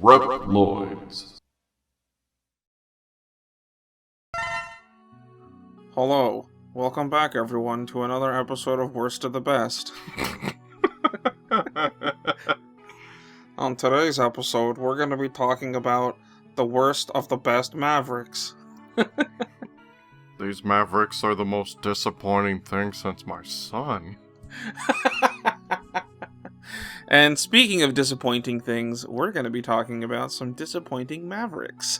Reploids. Hello. Welcome back, everyone, to another episode of Worst of the Best. On today's episode, we're going to be talking about the worst of the best Mavericks. These Mavericks are the most disappointing thing since my son. And speaking of disappointing things, we're going to be talking about some disappointing Mavericks.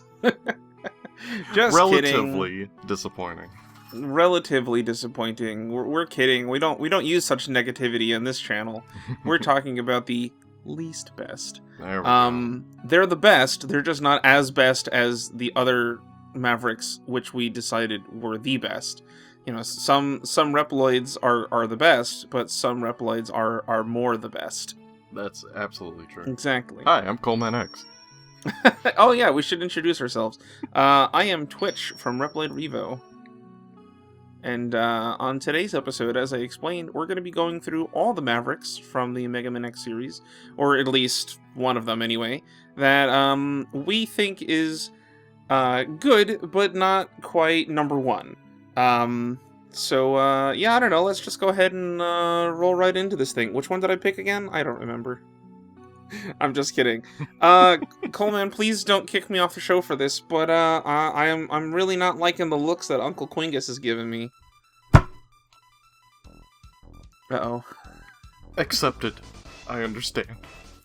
Just Relatively disappointing. Relatively disappointing. We're kidding. We don't use such negativity on this channel. We're talking about the least best. There we go. They're the best. They're just not as best as the other Mavericks, which we decided were the best. You know, some Reploids are the best, but some Reploids are more the best. That's absolutely true. Exactly. Hi, I'm Coleman X. Oh yeah, we should introduce ourselves. I am Twitch from Reploid REVO. And on today's episode, as I explained, we're going to be going through all the Mavericks from the Mega Man X series, or at least one of them anyway, that we think is good, but not quite number one. Yeah, I don't know, let's just go ahead and roll right into this thing. Which one did I pick again? I don't remember. I'm just kidding. Coleman, please don't kick me off the show for this, but I'm really not liking the looks that Uncle Quingus is giving me. Uh-oh. Accepted. I understand.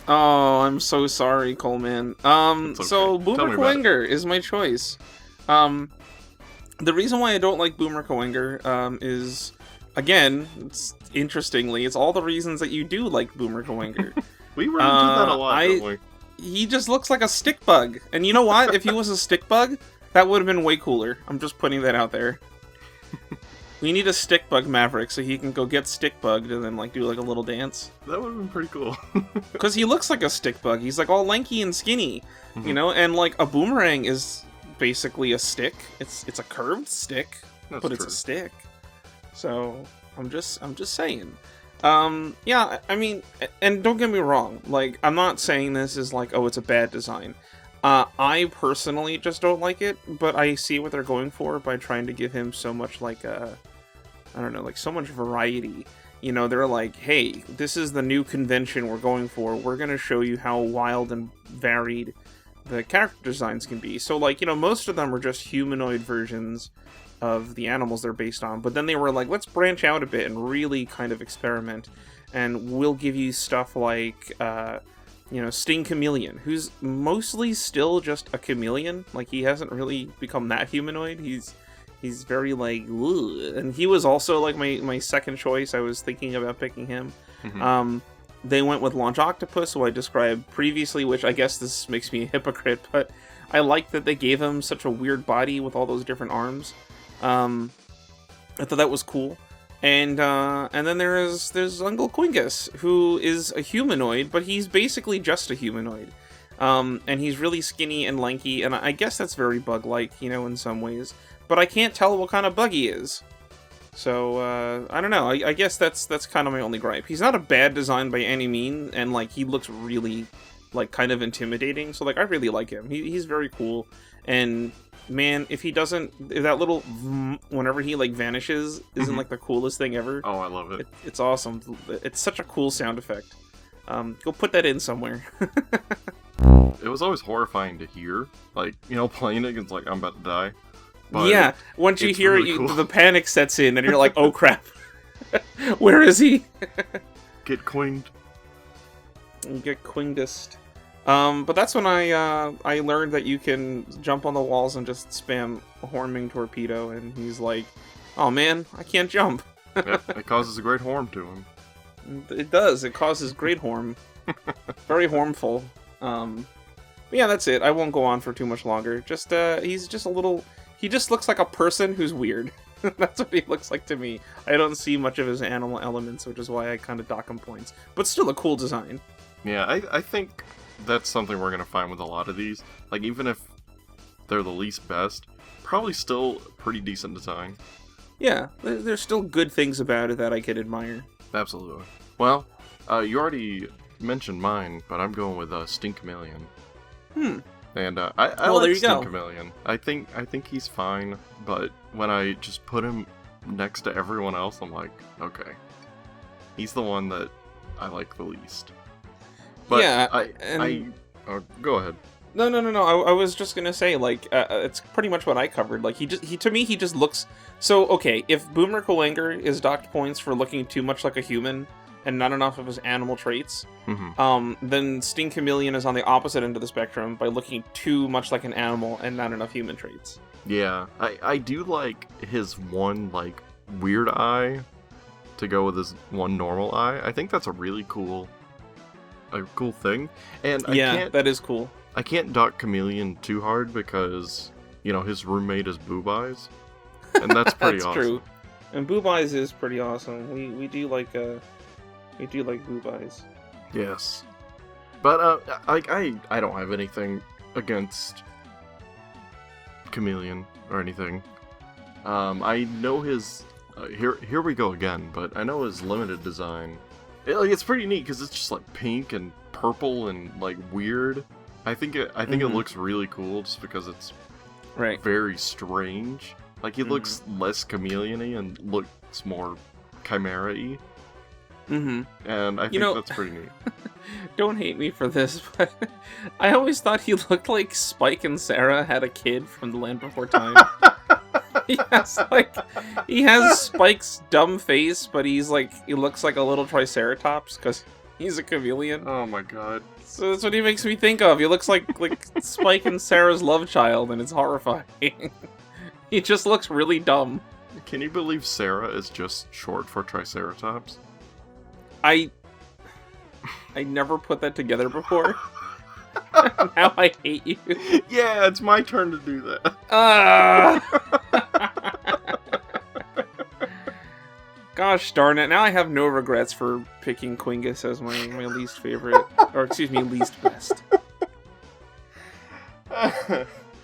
Oh, I'm so sorry, Coleman. It's okay. So Tell Boomer me about Coenger is my choice. The reason why I don't like Boomer Coenger, is, again, interestingly, it's all the reasons that you do like Boomer Coenger. We run into that a lot, don't we? He just looks like a stick bug. And you know what? If he was a stick bug, that would have been way cooler. I'm just putting that out there. We need a stick bug Maverick so he can go get stick bugged and then do a little dance. That would have been pretty cool. Because he looks like a stick bug. He's all lanky and skinny, you know? And a boomerang is basically a stick. It's a curved stick, That's but true. it's a stick. So I'm just saying. Yeah, I mean, and don't get me wrong, I'm not saying this is oh, it's a bad design. I personally just don't like it, but I see what they're going for by trying to give him so much I don't know, so much variety. You know, they're like, hey, this is the new convention we're going for. We're going to show you how wild and varied the character designs can be. So, most of them are just humanoid versions of the animals they're based on, but then they were let's branch out a bit and really kind of experiment, and we'll give you stuff Sting Chameleon, who's mostly still just a chameleon. He hasn't really become that humanoid. He's very ugh. And he was also my second choice. I was thinking about picking him. Mm-hmm. They went with Launch Octopus, who I described previously, which I guess this makes me a hypocrite, but I like that they gave him such a weird body with all those different arms. I thought that was cool. And then there's Uncle Quingus, who is a humanoid, but he's basically just a humanoid. And he's really skinny and lanky, and I guess that's very bug-like, in some ways. But I can't tell what kind of bug he is. So, I don't know, I guess that's kind of my only gripe. He's not a bad design by any means, and, he looks really, kind of intimidating. So, I really like him. He's very cool, and man, if that little whenever he vanishes isn't the coolest thing ever. Oh, I love it. It's awesome. It's such a cool sound effect. Go put that in somewhere. It was always horrifying to hear, playing it, it's I'm about to die. But yeah, once you hear really it, cool. the panic sets in, and you're like, oh crap. Where is he? Get quinged. Get quingdest. But that's when I learned that you can jump on the walls and just spam Horming Torpedo, and he's like, oh man, I can't jump. Yep, it causes a great harm to him. It does. It causes great harm. Very harmful. But yeah, that's it. I won't go on for too much longer. Just, he's just he just looks like a person who's weird. That's what he looks like to me. I don't see much of his animal elements, which is why I kind of dock him points. But still a cool design. Yeah, I think that's something we're going to find with a lot of these. Even if they're the least best, probably still pretty decent design. Yeah, there's still good things about it that I could admire. Absolutely. Well, you already mentioned mine, but I'm going with Sting Chameleon. And I Well, like there you Sting go. Chameleon. I think he's fine, but when I just put him next to everyone else, I'm like, okay, he's the one that I like the least. But Yeah, go ahead. No. I was just gonna say, like, it's pretty much what I covered. Like, he to me, he just looks so okay. If Boomer Kuwanger is docked points for looking too much like a human and not enough of his animal traits, then Sting Chameleon is on the opposite end of the spectrum by looking too much like an animal and not enough human traits. Yeah, I do like his one, like, weird eye to go with his one normal eye. I think that's a really cool thing. And that is cool. I can't dock Chameleon too hard because, you know, his roommate is Boob Eyes. And that's pretty That's awesome. true. And Boob Eyes is pretty awesome. We do like Boob Eyes. Yes. But I don't have anything against Chameleon or anything. I know his here we go again, but I know his limited design. It's pretty neat because it's just like pink and purple and like weird. I think it looks really cool just because it's very strange. Like he looks less chameleon-y and looks more chimera-y. And I think that's pretty neat. Don't hate me for this, but I always thought he looked like Spike and Sarah had a kid from The Land Before Time. He has Spike's dumb face, but he looks like a little Triceratops because he's a chameleon. Oh my god. So that's what he makes me think of. He looks like Spike and Sarah's love child, and it's horrifying. He just looks really dumb. Can you believe Sarah is just short for Triceratops? I never put that together before. Now I hate you. Yeah, it's my turn to do that. Gosh darn it, now I have no regrets for picking Quingus as my least favorite. Or, excuse me, least best.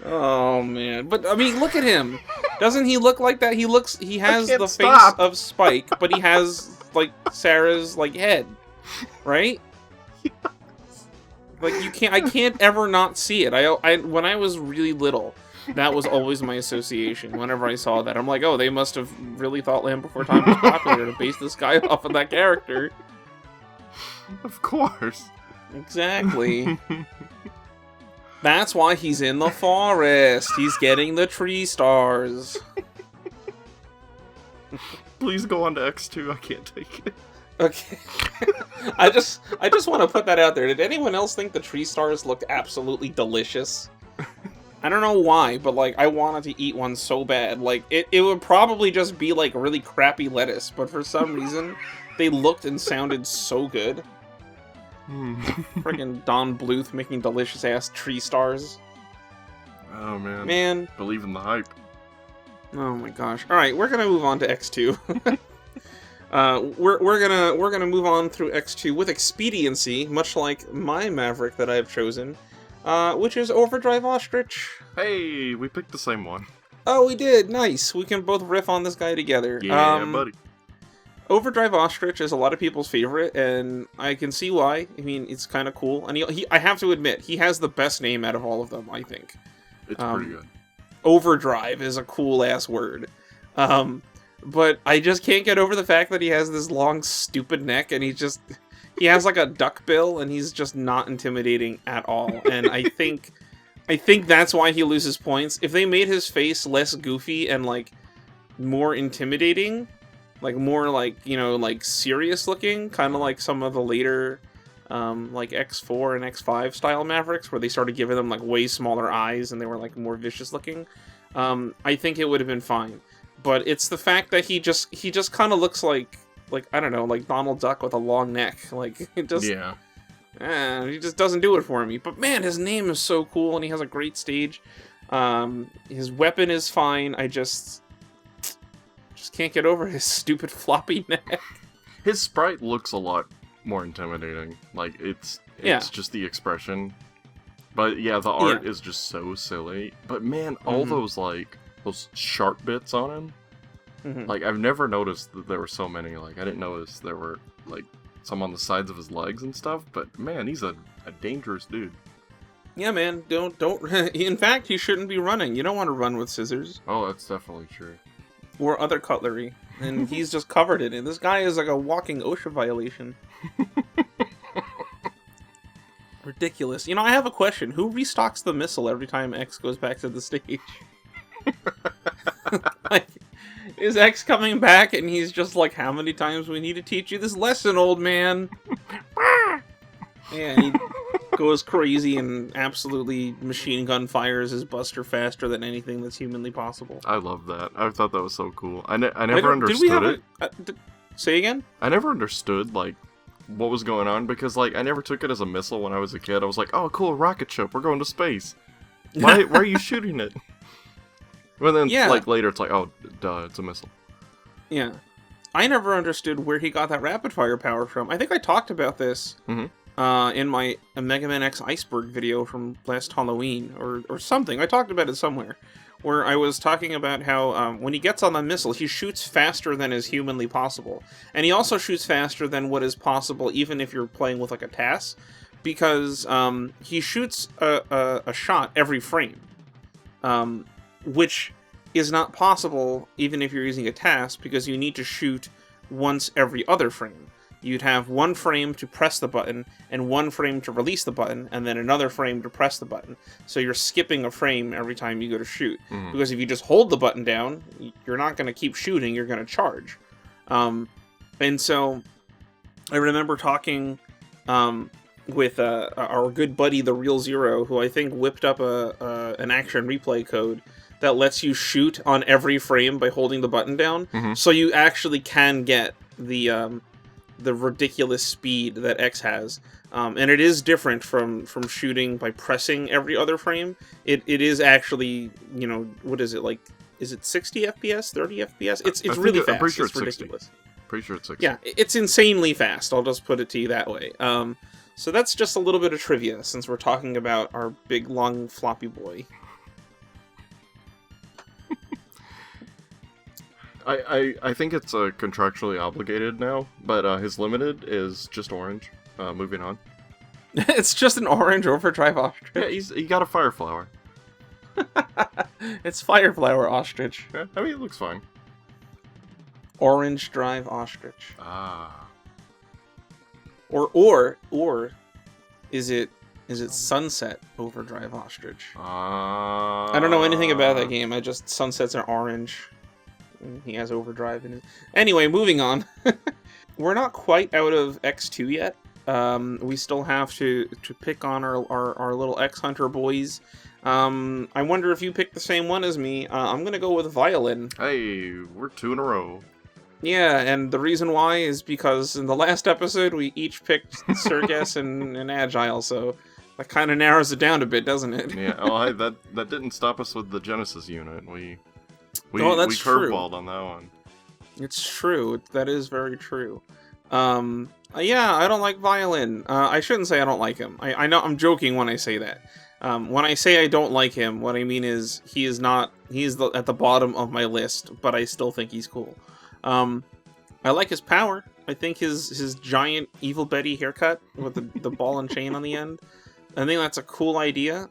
Oh, man. But, I mean, look at him. Doesn't he look like that? He has the face of Spike, but he has, like, Sarah's, like, head. Right? Like, I can't ever not see it. When I was really little, that was always my association. Whenever I saw that, I'm like, oh, they must have really thought Land Before Time was popular to base this guy off of that character. Of course. Exactly. That's why he's in the forest. He's getting the tree stars. Please go on to X2. I can't take it. Okay. I just want to put that out there. Did anyone else think the tree stars looked absolutely delicious? I don't know why, but like I wanted to eat one so bad. Like it would probably just be like really crappy lettuce, but for some reason they looked and sounded so good. Friggin' Don Bluth making delicious ass tree stars. Oh man. Man. Believe in the hype. Oh my gosh. Alright, we're gonna move on to X2. We're gonna move on through X2 with expediency, much like my Maverick that I've chosen, which is Overdrive Ostrich. Hey, we picked the same one. Oh, we did. Nice. We can both riff on this guy together. Yeah, buddy. Overdrive Ostrich is a lot of people's favorite, and I can see why. I mean, it's kind of cool, and I have to admit, he has the best name out of all of them, I think. It's pretty good. Overdrive is a cool-ass word. But I just can't get over the fact that he has this long, stupid neck, and he has like a duck bill, and he's just not intimidating at all. And I think that's why he loses points. If they made his face less goofy and like more intimidating, like more like, you know, like serious looking, kind of like some of the later like X4 and X5 style Mavericks, where they started giving them like way smaller eyes and they were like more vicious looking, I think it would have been fine. But it's the fact that he just kind of looks like I don't know, like Donald Duck with a long neck. Like it just he just doesn't do it for me. But man, his name is so cool and he has a great stage. His weapon is fine. I just can't get over his stupid floppy neck. His sprite looks a lot more intimidating. Like it's just the expression. But yeah, the art is just so silly. But man, all those sharp bits on him. Like, I've never noticed that there were so many. Like, I didn't notice there were, like, some on the sides of his legs and stuff. But, man, he's a dangerous dude. Yeah, man, don't. In fact, you shouldn't be running. You don't want to run with scissors Oh, that's definitely true. or other cutlery. And he's just covered in it. This guy is like a walking OSHA violation. Ridiculous. You know, I have a question. Who restocks the missile every time X goes back to the stage? Like, is X coming back and he's just like, how many times we need to teach you this lesson, old man? Yeah, he goes crazy and absolutely machine gun fires his buster faster than anything that's humanly possible. I love that. I thought that was so cool. I never understood it. Say again? I never understood, like, what was going on, because, like, I never took it as a missile when I was a kid. I was like, oh, cool, rocket ship, we're going to space. Why are you shooting it? Well, then, like, later it's like, oh, duh, it's a missile. Yeah. I never understood where he got that rapid-fire power from. I think I talked about this in my Mega Man X Iceberg video from last Halloween, or something. I talked about it somewhere, where I was talking about how when he gets on the missile, he shoots faster than is humanly possible. And he also shoots faster than what is possible even if you're playing with, like, a TAS, because he shoots a shot every frame. Which is not possible even if you're using a TAS, because you need to shoot once every other frame. You'd have one frame to press the button, and one frame to release the button, and then another frame to press the button. So you're skipping a frame every time you go to shoot. Because if you just hold the button down, you're not going to keep shooting, you're going to charge. And so I remember talking with our good buddy, the Real Zero, who I think whipped up an action replay code that lets you shoot on every frame by holding the button down, so you actually can get the ridiculous speed that X has. And it is different from shooting by pressing every other frame. It is actually, you know, what is it, like, is it 60 FPS, 30 FPS? It's really fast. I'm pretty sure it's ridiculous. 60. Pretty sure it's 60. Yeah, it's insanely fast, I'll just put it to you that way. So that's just a little bit of trivia, since we're talking about our big, long, floppy boy. I think it's contractually obligated now, but his limited is just orange. Moving on. It's just an orange overdrive ostrich. Yeah, he got a fire flower. It's Fireflower ostrich. Yeah, I mean, it looks fine. Orange drive ostrich. Ah. Or is it Sunset Overdrive Ostrich? I don't know anything about that game. I just Sunset's an orange. He has overdrive in it. Anyway, moving on. We're not quite out of X2 yet. We still have to pick on our little X Hunter boys. I wonder if you picked the same one as me. I'm gonna go with Violin. Hey, we're 2 in a row. Yeah, and the reason why is because in the last episode we each picked Serges and Agile, so that kind of narrows it down a bit, doesn't it? Yeah, well, that didn't stop us with the Genesis unit. We that's true. curveballed on that one. It's true. That is very true. Yeah, I don't like Violin. I shouldn't say I don't like him. I know I'm joking when I say that. When I say I don't like him, what I mean is he is at the bottom of my list, but I still think he's cool. I like his power. I think his giant Evil Betty haircut with the ball and chain on the end. I think that's a cool idea.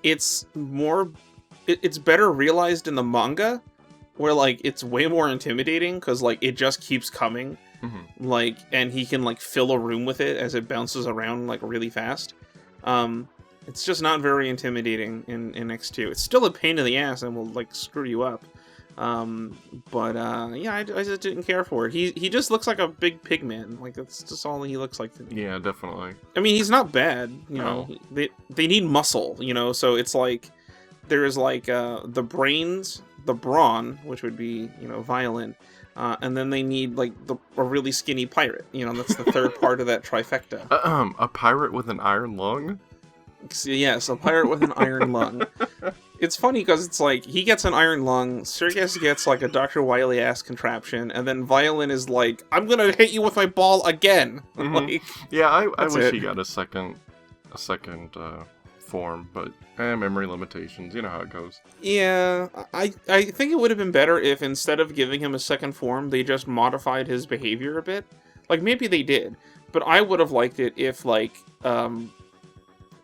It's better realized in the manga, where like it's way more intimidating because like it just keeps coming, like, and he can like fill a room with it as it bounces around like really fast. It's just not very intimidating in X2. It's still a pain in the ass and will like screw you up. Yeah, I just didn't care for it. He just looks like a big pig man. Like, that's just all he looks like to me. Yeah, definitely. I mean, he's not bad, you know. They need muscle, you know, so it's like there's like the brains, the brawn, which would be, you know, violent, and then they need like a really skinny pirate, you know. That's the third part of that trifecta. A pirate with an iron lung? Yes, a pirate with an iron lung. It's funny because it's like he gets an iron lung, Serges gets like a Dr. Wily ass contraption, and then Violin is like, I'm gonna hit you with my ball again. Like, yeah, I wish he got a second form, but memory limitations, you know how it goes. Yeah, I think it would have been better if instead of giving him a second form, they just modified his behavior a bit. Like, maybe they did, but I would have liked it if like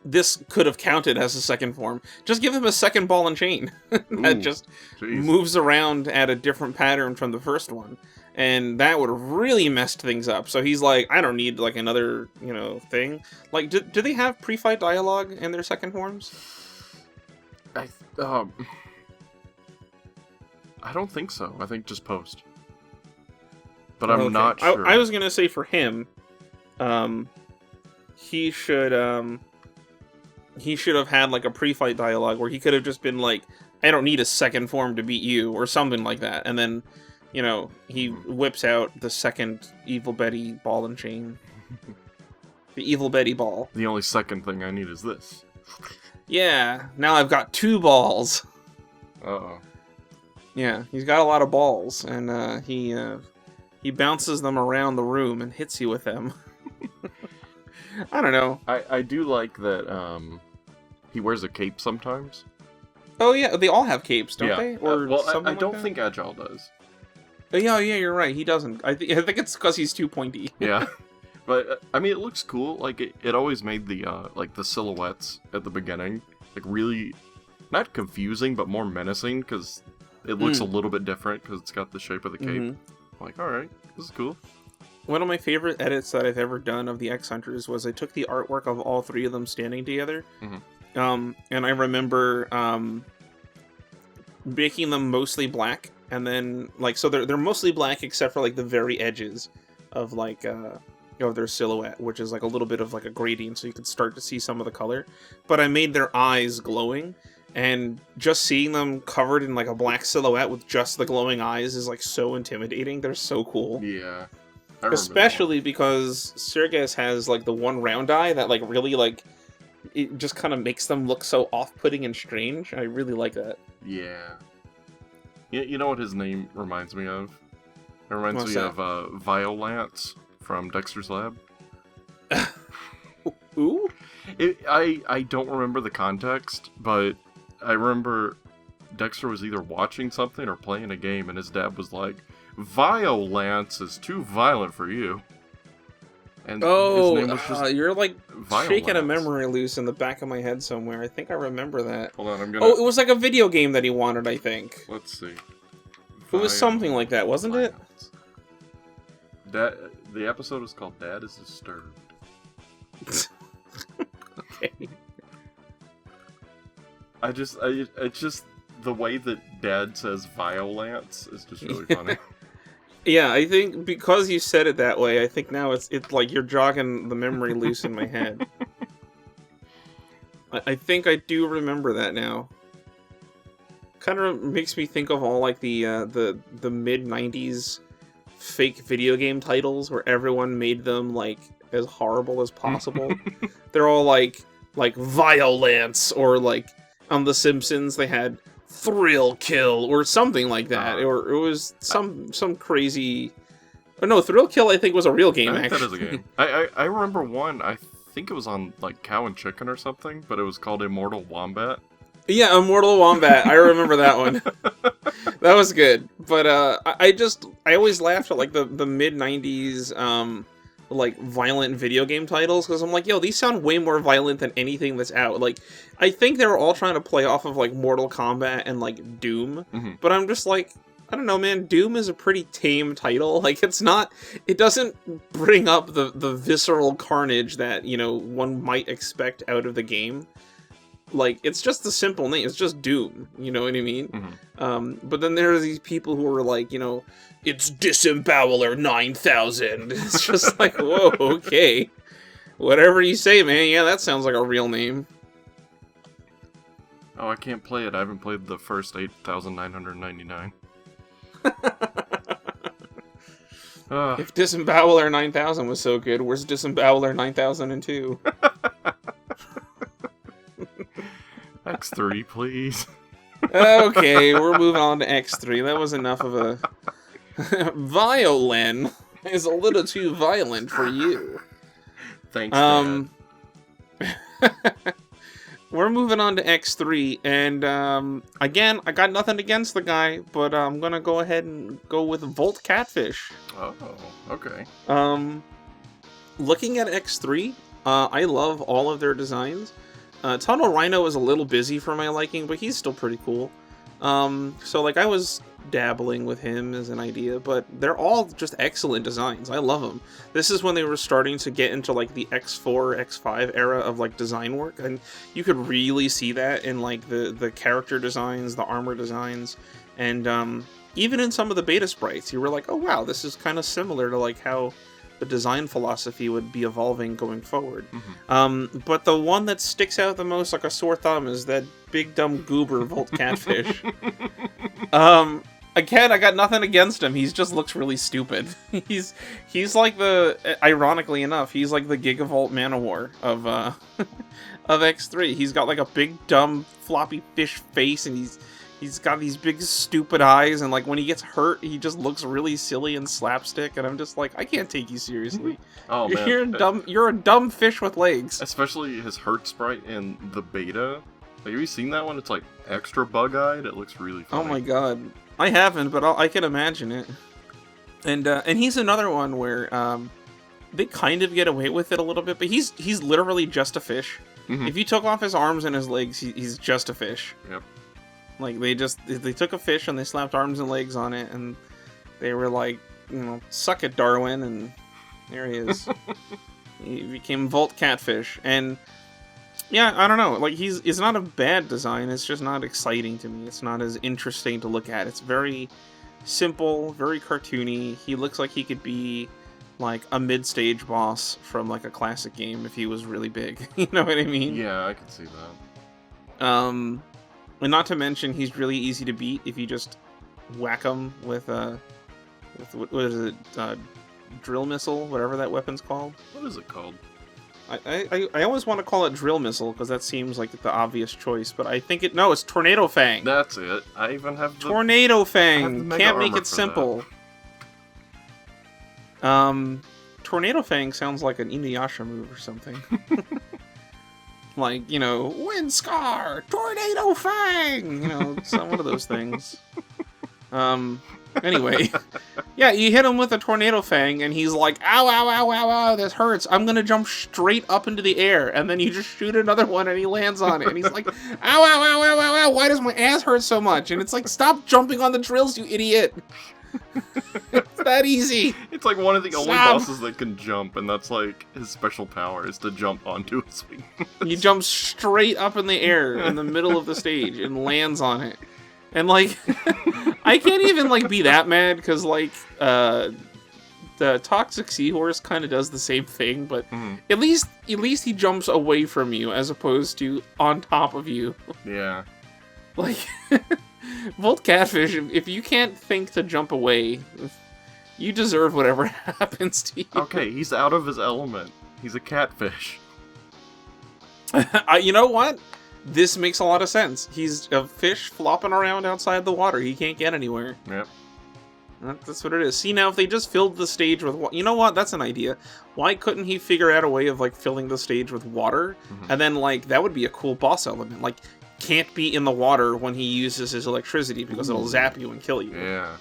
this could have counted as a second form. Just give him a second ball and chain that just moves around at a different pattern from the first one. And that would have really messed things up. So he's like, I don't need like another, thing. Like, do they have pre-fight dialogue in their second forms? I don't think so. I think just post. But I'm not sure. I was gonna say for him, he should have had like a pre-fight dialogue where he could have just been like, I don't need a second form to beat you, or something like that. And then, he whips out the second Evil Betty ball and chain. The Evil Betty ball. The only second thing I need is this. Yeah, now I've got 2 balls. Uh-oh. Yeah, he's got a lot of balls, and he bounces them around the room and hits you with them. I don't know. I do like that he wears a cape sometimes. Oh yeah, they all have capes, don't they? Or I don't like think Agile does. Yeah, you're right. He doesn't. I think it's because he's too pointy. Yeah. But, I mean, it looks cool. Like, it always made the, the silhouettes at the beginning, like, really, not confusing, but more menacing, because it looks a little bit different, because it's got the shape of the cape. Mm-hmm. Like, alright, this is cool. One of my favorite edits that I've ever done of the X-Hunters was I took the artwork of all 3 of them standing together, and I remember, making them mostly black, and then, like, so they're mostly black except for, like, the very edges of, like, of their silhouette, which is like a little bit of like a gradient, so you can start to see some of the color. But I made their eyes glowing, and just seeing them covered in like a black silhouette with just the glowing eyes is like so intimidating. They're so cool. Yeah. Especially because Serges has like the one round eye that like really like it just kind of makes them look so off-putting and strange. I really like that. Yeah. You know what his name reminds me of? It reminds me of Violance from Dexter's Lab. Ooh? I don't remember the context, but I remember Dexter was either watching something or playing a game, and his dad was like, Violance is too violent for you. And his name was just you're like Violence. Shaking a memory loose in the back of my head somewhere. I think I remember that. Hold on, I'm gonna... Oh, it was like a video game that he wanted, I think. Let's see. It was something like that, wasn't it? The episode was called Dad is Disturbed. Okay. It's just the way that Dad says Violance is just really funny. Yeah, I think because you said it that way, I think now it's like you're jogging the memory loose in my head. I think I do remember that now. Kind of makes me think of all like the mid '90s fake video game titles where everyone made them like as horrible as possible. They're all like Violence, or like on The Simpsons they had Thrill Kill or something like that, or it was some crazy. Oh no, Thrill Kill I think was a real game. I think actually, that is a game. I remember one. I think it was on like Cow and Chicken or something, but it was called Immortal Wombat. Yeah, Immortal Wombat. I remember that one. That was good. But I always laughed at like the mid '90s like violent video game titles, because I'm like, yo, these sound way more violent than anything that's out. Like, I think they were all trying to play off of like Mortal Kombat and like Doom, but I'm just like, I don't know, man. Doom is a pretty tame title. Like, it doesn't bring up the visceral carnage that one might expect out of the game. Like, it's just a simple name. It's just Doom. You know what I mean? But then there are these people who are like, it's Disemboweler 9000. It's just like, whoa, okay. Whatever you say, man. Yeah, that sounds like a real name. Oh, I can't play it. I haven't played the first 8,999. If Disemboweler 9000 was so good, where's Disemboweler 9002? X3, please. Okay, we're moving on to X3. That was enough of a... Violin is a little too violent for you. Thanks, Dad. We're moving on to X3, and again, I got nothing against the guy, but I'm gonna go ahead and go with Volt Catfish. Oh, okay. Looking at X3, I love all of their designs. Tunnel Rhino is a little busy for my liking, but he's still pretty cool. So like I was dabbling with him as an idea, but they're all just excellent designs. I love them. This is when they were starting to get into like the X4, X5 era of like design work, and you could really see that in like the character designs, the armor designs, and even in some of the beta sprites, you were like, oh wow, this is kind of similar to like how the design philosophy would be evolving going forward. But the one that sticks out the most like a sore thumb is that big dumb goober Volt Catfish. Again, I got nothing against him. He just looks really stupid. He's like ironically enough, he's like the Gigavolt Manowar of of X3. He's got like a big dumb floppy fish face, and he's got these big stupid eyes, and like when he gets hurt, he just looks really silly and slapstick, and I'm just like, I can't take you seriously. Oh man, You're a dumb fish with legs. Especially his hurt sprite in the beta. Like, have you seen that one? It's like extra bug-eyed. It looks really funny. Oh my god, I haven't, but I can imagine it. And he's another one where they kind of get away with it a little bit, but he's literally just a fish. If you took off his arms and his legs, he's just a fish. Yep. Like, they took a fish and they slapped arms and legs on it, and they were like, you know, suck it, Darwin, and there he is. He became Volt Catfish, and yeah, I don't know, like, it's not a bad design, it's just not exciting to me. It's not as interesting to look at. It's very simple, very cartoony. He looks like he could be like a mid-stage boss from like a classic game if he was really big. You know what I mean? Yeah, I can see that. And not to mention, he's really easy to beat if you just whack him with what is it, drill missile, whatever that weapon's called. What is it called? I always want to call it drill missile because that seems like the obvious choice, but I think it's Tornado Fang. That's it. I even have the Tornado Fang. Can't make it for simple. Tornado Fang sounds like an Inuyasha move or something. Like, you know, Wind Scar, Tornado Fang, you know, some one of those things. Anyway, yeah, you hit him with a Tornado Fang, and he's like, ow, ow, ow, ow, ow, this hurts. I'm gonna jump straight up into the air, and then you just shoot another one, and he lands on it, and he's like, ow, ow, ow, ow, ow, ow, why does my ass hurt so much? And it's like, stop jumping on the drills, you idiot. It's that easy. It's like one of the only bosses that can jump, and that's like his special power is to jump onto a swing. He jumps straight up in the air in the middle of the stage and lands on it. And like, I can't even like be that mad because like the Toxic Seahorse kind of does the same thing, but at least he jumps away from you as opposed to on top of you. Yeah. Like, Volt Catfish, if you can't think to jump away, you deserve whatever happens to you. Okay, he's out of his element. He's a catfish. You know what? This makes a lot of sense. He's a fish flopping around outside the water. He can't get anywhere. Yep. That's what it is. See, now, if they just filled the stage with water... You know what? That's an idea. Why couldn't he figure out a way of, like, filling the stage with water? And then, like, that would be a cool boss element. Like, can't be in the water when he uses his electricity because it'll zap you and kill you. Yeah.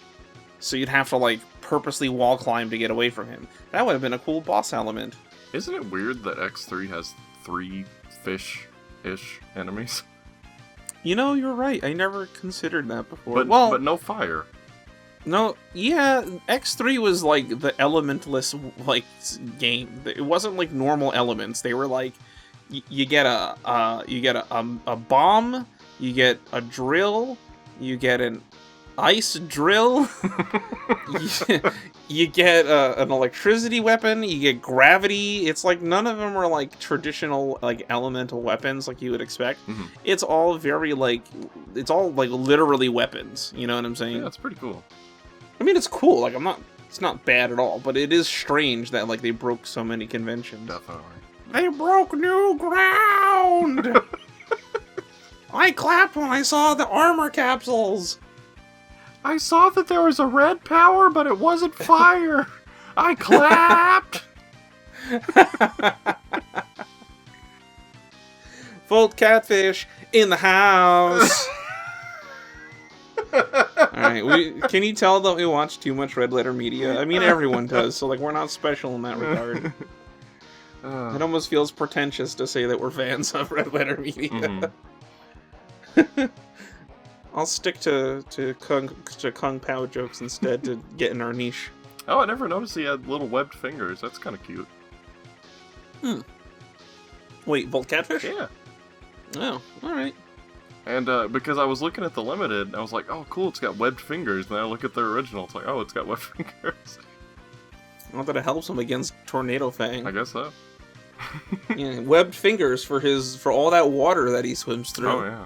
So you'd have to, like, purposely wall climb to get away from him. That would have been a cool boss element. Isn't it weird that X3 has 3 fish-ish enemies? You know, you're right. I never considered that before. But no fire. No, yeah, X3 was like the elementless like game. It wasn't like normal elements. They were like you get a bomb, you get a drill, you get an ice drill, you get an electricity weapon, you get gravity. It's like none of them are like traditional like elemental weapons like you would expect. It's all very like literally weapons. You know what I'm saying? Yeah, that's pretty cool. I mean, it's cool. Like, it's not bad at all, but it is strange that, like, they broke so many conventions. Definitely. They broke new ground! I clapped when I saw the armor capsules! I saw that there was a red power, but it wasn't fire! I clapped! Volt Catfish in the house! Alright, can you tell that we watch too much Red Letter Media? I mean, everyone does, so like we're not special in that regard. It almost feels pretentious to say that we're fans of Red Letter Media. Mm-hmm. I'll stick to Kung Pao jokes instead to get in our niche. Oh, I never noticed he had little webbed fingers. That's kind of cute. Wait, Volt Catfish? Yeah. Oh, alright. And because I was looking at the limited, I was like, oh, cool, it's got webbed fingers. And then I look at the original, it's like, oh, it's got webbed fingers. Not that it helps him against Tornado Fang. I guess so. Yeah, webbed fingers for all that water that he swims through. Oh, yeah.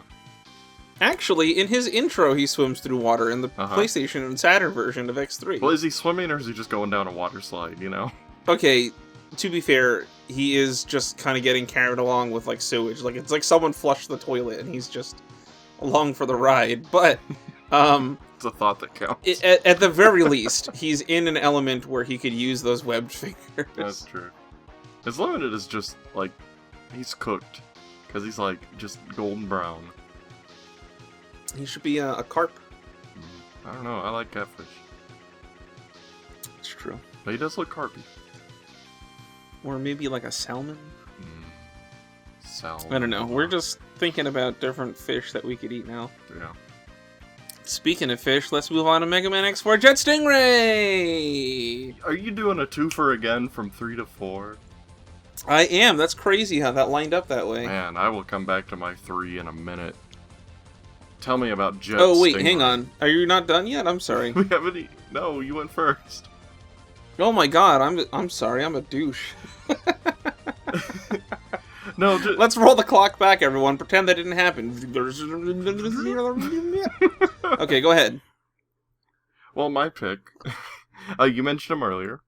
Actually, in his intro, he swims through water in the PlayStation and Saturn version of X3. Well, is he swimming or is he just going down a water slide, you know? Okay, to be fair, he is just kind of getting carried along with, like, sewage. Like, it's like someone flushed the toilet and he's just along for the ride. But, it's a thought that counts. At the very least, he's in an element where he could use those webbed fingers. That's true. His limited is just, like, he's cooked. Because he's, like, just golden brown. He should be a carp. I don't know, I like catfish. It's true. But he does look carpy. Or maybe like a salmon? Salmon. I don't know. We're just thinking about different fish that we could eat now. Yeah. Speaking of fish, let's move on to Mega Man X4 Jet Stingray! Are you doing a twofer again from 3 to 4? I am. That's crazy how that lined up that way. Man, I will come back to my 3 in a minute. Tell me about Jet Oh, wait, Stingray. hang on. Are you not done yet? I'm sorry. We haven't No, you went first. Oh my god, I'm sorry. I'm a douche. No, let's roll the clock back, everyone. Pretend that didn't happen. Okay, go ahead. Well, my pick. You mentioned him earlier.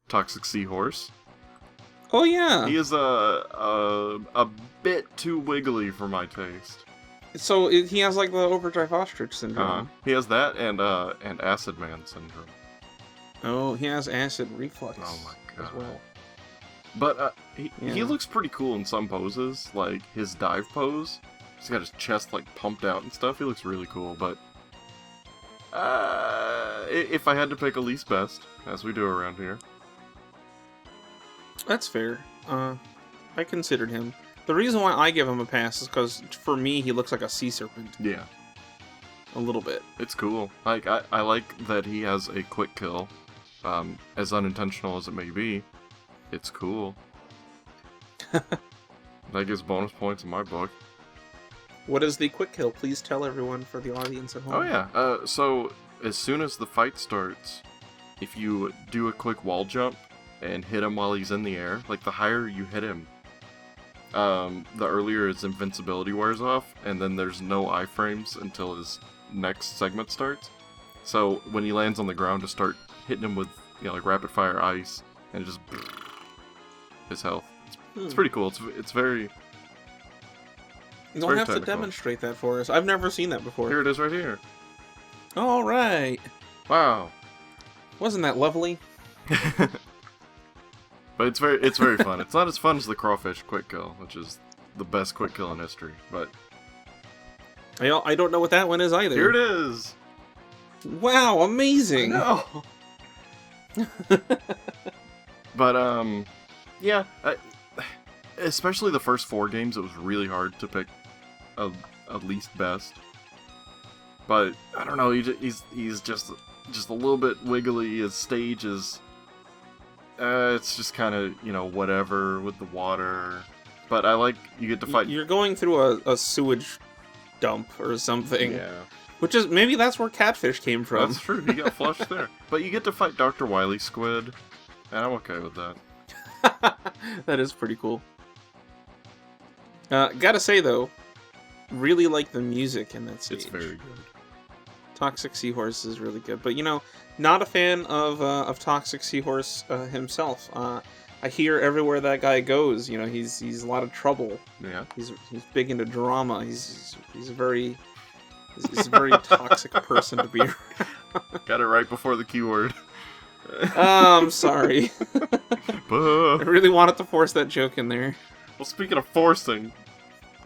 Toxic Seahorse. Oh, yeah. He is a bit too wiggly for my taste. So he has like the overdrive ostrich syndrome. He has that and Acid Man syndrome. Oh, he has acid reflux. Oh my god. As well. But he looks pretty cool in some poses, like his dive pose. He's got his chest like pumped out and stuff. He looks really cool. But if I had to pick a least best, as we do around here, that's fair. I considered him. The reason why I give him a pass is because, for me, he looks like a sea serpent. Yeah. A little bit. It's cool. Like, I like that he has a quick kill. As unintentional as it may be, it's cool. That gives bonus points in my book. What is the quick kill? Please tell everyone for the audience at home. Oh, yeah. So, as soon as the fight starts, if you do a quick wall jump and hit him while he's in the air, like, the higher you hit him, the earlier his invincibility wears off, and then there's no iframes until his next segment starts. So when he lands on the ground, to start hitting him with, like rapid fire ice, and just his health. It's pretty cool. It's very. You don't have to demonstrate that for us. I've never seen that before. Here it is, right here. All right. Wow. Wasn't that lovely? But it's very fun. It's not as fun as the crawfish quick kill, which is the best quick kill in history. But I don't know what that one is either. Here it is. Wow, amazing. No. But yeah. Especially the first 4 games, it was really hard to pick a least best. But I don't know. He's just a little bit wiggly. His stage is. It's just kind of, whatever with the water. But I like you get to fight. You're going through a sewage dump or something. Yeah. Which is, maybe that's where Catfish came from. That's true, he got flushed there. But you get to fight Dr. Wily Squid, and I'm okay with that. That is pretty cool. Gotta say, though, really like the music in that stage. It's very good. Toxic Seahorse is really good. But, not a fan of Toxic Seahorse himself. I hear everywhere that guy goes, he's a lot of trouble. Yeah. He's big into drama. He's a very toxic person to be around. Got it right before the keyword. I'm sorry. I really wanted to force that joke in there. Well, speaking of forcing,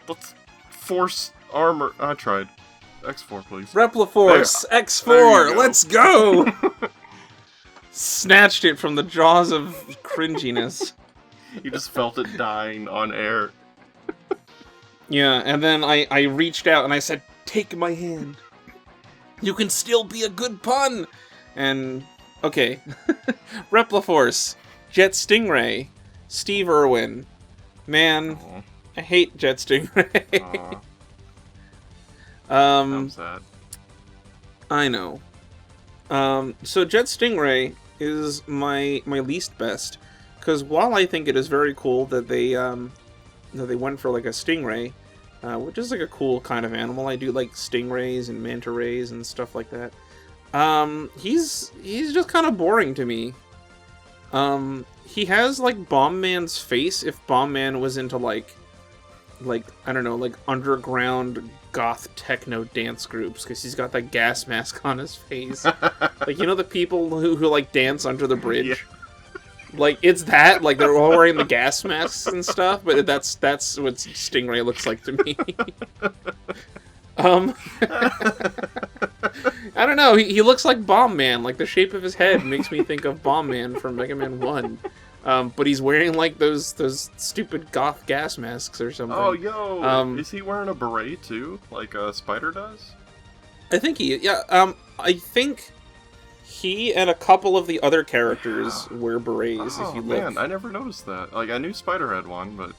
let's force armor. I tried. X4, please. Repliforce X4, let's go! Snatched it from the jaws of cringiness. You just felt it dying on air. Yeah, and then I reached out and I said, "Take my hand. You can still be a good pun." And okay, Repliforce, Jet Stingray, Steve Irwin. Man, Aww. I hate Jet Stingray. I'm sad. I know. So Jet Stingray is my least best, because while I think it is very cool that they went for like a stingray, which is like a cool kind of animal. I do like stingrays and manta rays and stuff like that. He's just kind of boring to me. He has like Bomb Man's face if Bomb Man was into like I don't know, like underground goth techno dance groups, because he's got that gas mask on his face. Like, you know, the people who like dance under the bridge. Yeah. Like, it's that, like, they're all wearing the gas masks and stuff, but that's what Stingray looks like to me. I don't know, he looks like Bomb Man. Like, the shape of his head makes me think of Bomb Man from Mega Man 1. But he's wearing, like, those stupid goth gas masks or something. Oh, yo! Is he wearing a beret, too? Like Spider does? I think I think he and a couple of the other characters wear berets, if you look. Man, I never noticed that. Like, I knew Spider had one, but...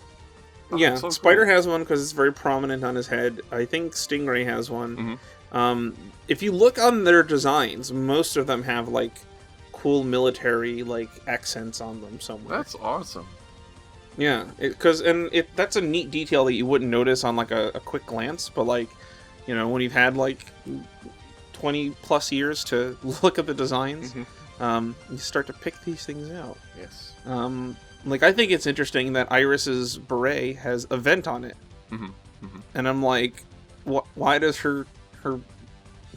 Yeah, so Spider cool. has one because it's very prominent on his head. I think Stingray has one. Mm-hmm. If you look on their designs, most of them have, like, cool military, like, accents on them somewhere. That's awesome. Yeah, that's a neat detail that you wouldn't notice on, like, a quick glance, but, like, you know, when you've had, like, 20 plus years to look at the designs, you start to pick these things out. Yes. Like, I think it's interesting that Iris's beret has a vent on it. And I'm like, why does her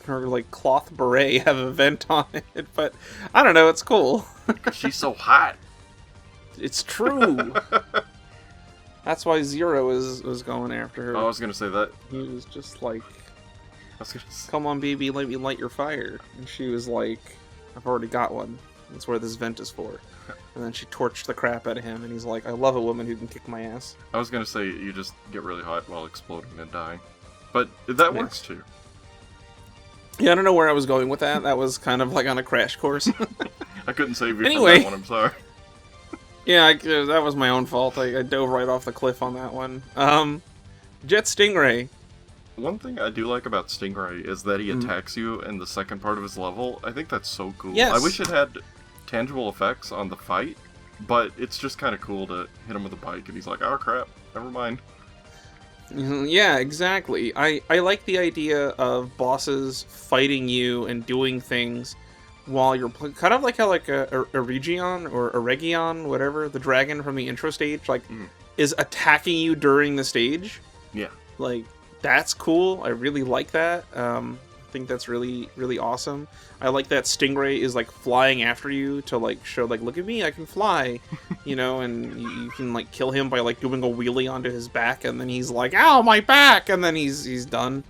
like cloth beret have a vent on it? But I don't know, it's cool. She's so hot. It's true. That's why Zero was going after her. I was gonna say that. He was just like, I was gonna say... "Come on, baby, let me light your fire." And she was like, "I've already got one. That's where this vent is for." And then she torched the crap out of him, and he's like, "I love a woman who can kick my ass." I was gonna say you just get really hot while exploding and dying. But that works too. Yeah, I don't know where I was going with that. That was kind of like on a crash course. I couldn't save you Anyway. from that one, I'm sorry. Yeah, that was my own fault. I dove right off the cliff on that one. Jet Stingray. One thing I do like about Stingray is that he attacks you in the second part of his level. I think that's so cool. Yes. I wish it had tangible effects on the fight, but it's just kind of cool to hit him with a bike and he's like, "Oh crap, never mind." Yeah, exactly. I like the idea of bosses fighting you and doing things while you're kind of like how like a Region or a Region, whatever, the dragon from the intro stage, like is attacking you during the stage. Yeah. Like, that's cool. I really like that. I think that's really, really awesome. I like that Stingray is like flying after you to like show like, "Look at me, I can fly," you know, and you can like kill him by like doing a wheelie onto his back, and then he's like, "Ow, my back," and then he's done.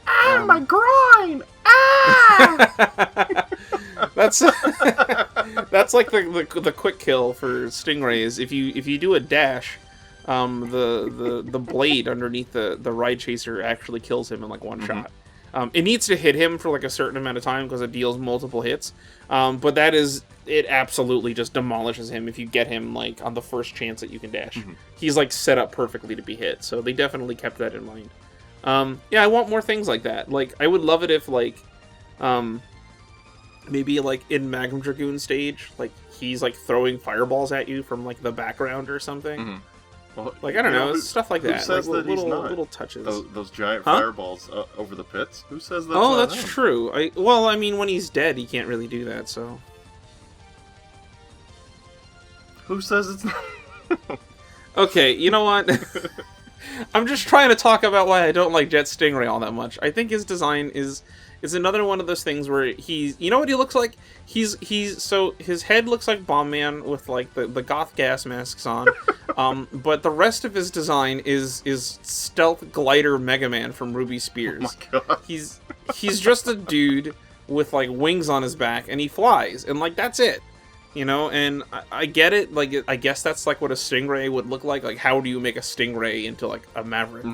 Ah, my groin! Ah! That's like the quick kill for Stingrays. If you do a dash, the blade underneath the ride chaser actually kills him in like one shot. It needs to hit him for like a certain amount of time because it deals multiple hits. But it absolutely just demolishes him if you get him like on the first chance that you can dash. He's like set up perfectly to be hit, so they definitely kept that in mind. Yeah, I want more things like that. Like, I would love it if like, maybe like in Magnum Dragoon stage, like he's like throwing fireballs at you from like the background or something. Well, like, I don't know, stuff like that. Who says like, that he's not? Little touches. Those giant fireballs over the pits? Who says that's Oh, not that's him? true. I mean, when he's dead, he can't really do that, so... Who says it's not? Okay, you know what? I'm just trying to talk about why I don't like Jet Stingray all that much. I think his design is another one of those things where he's... You know what he looks like? So his head looks like Bomb Man with like the goth gas masks on. But the rest of his design is stealth glider Mega Man from Ruby Spears. Oh my god. He's just a dude with like wings on his back and he flies and like that's it. You know, and I get it. Like, I guess that's like what a stingray would look like. Like, how do you make a stingray into like a Maverick?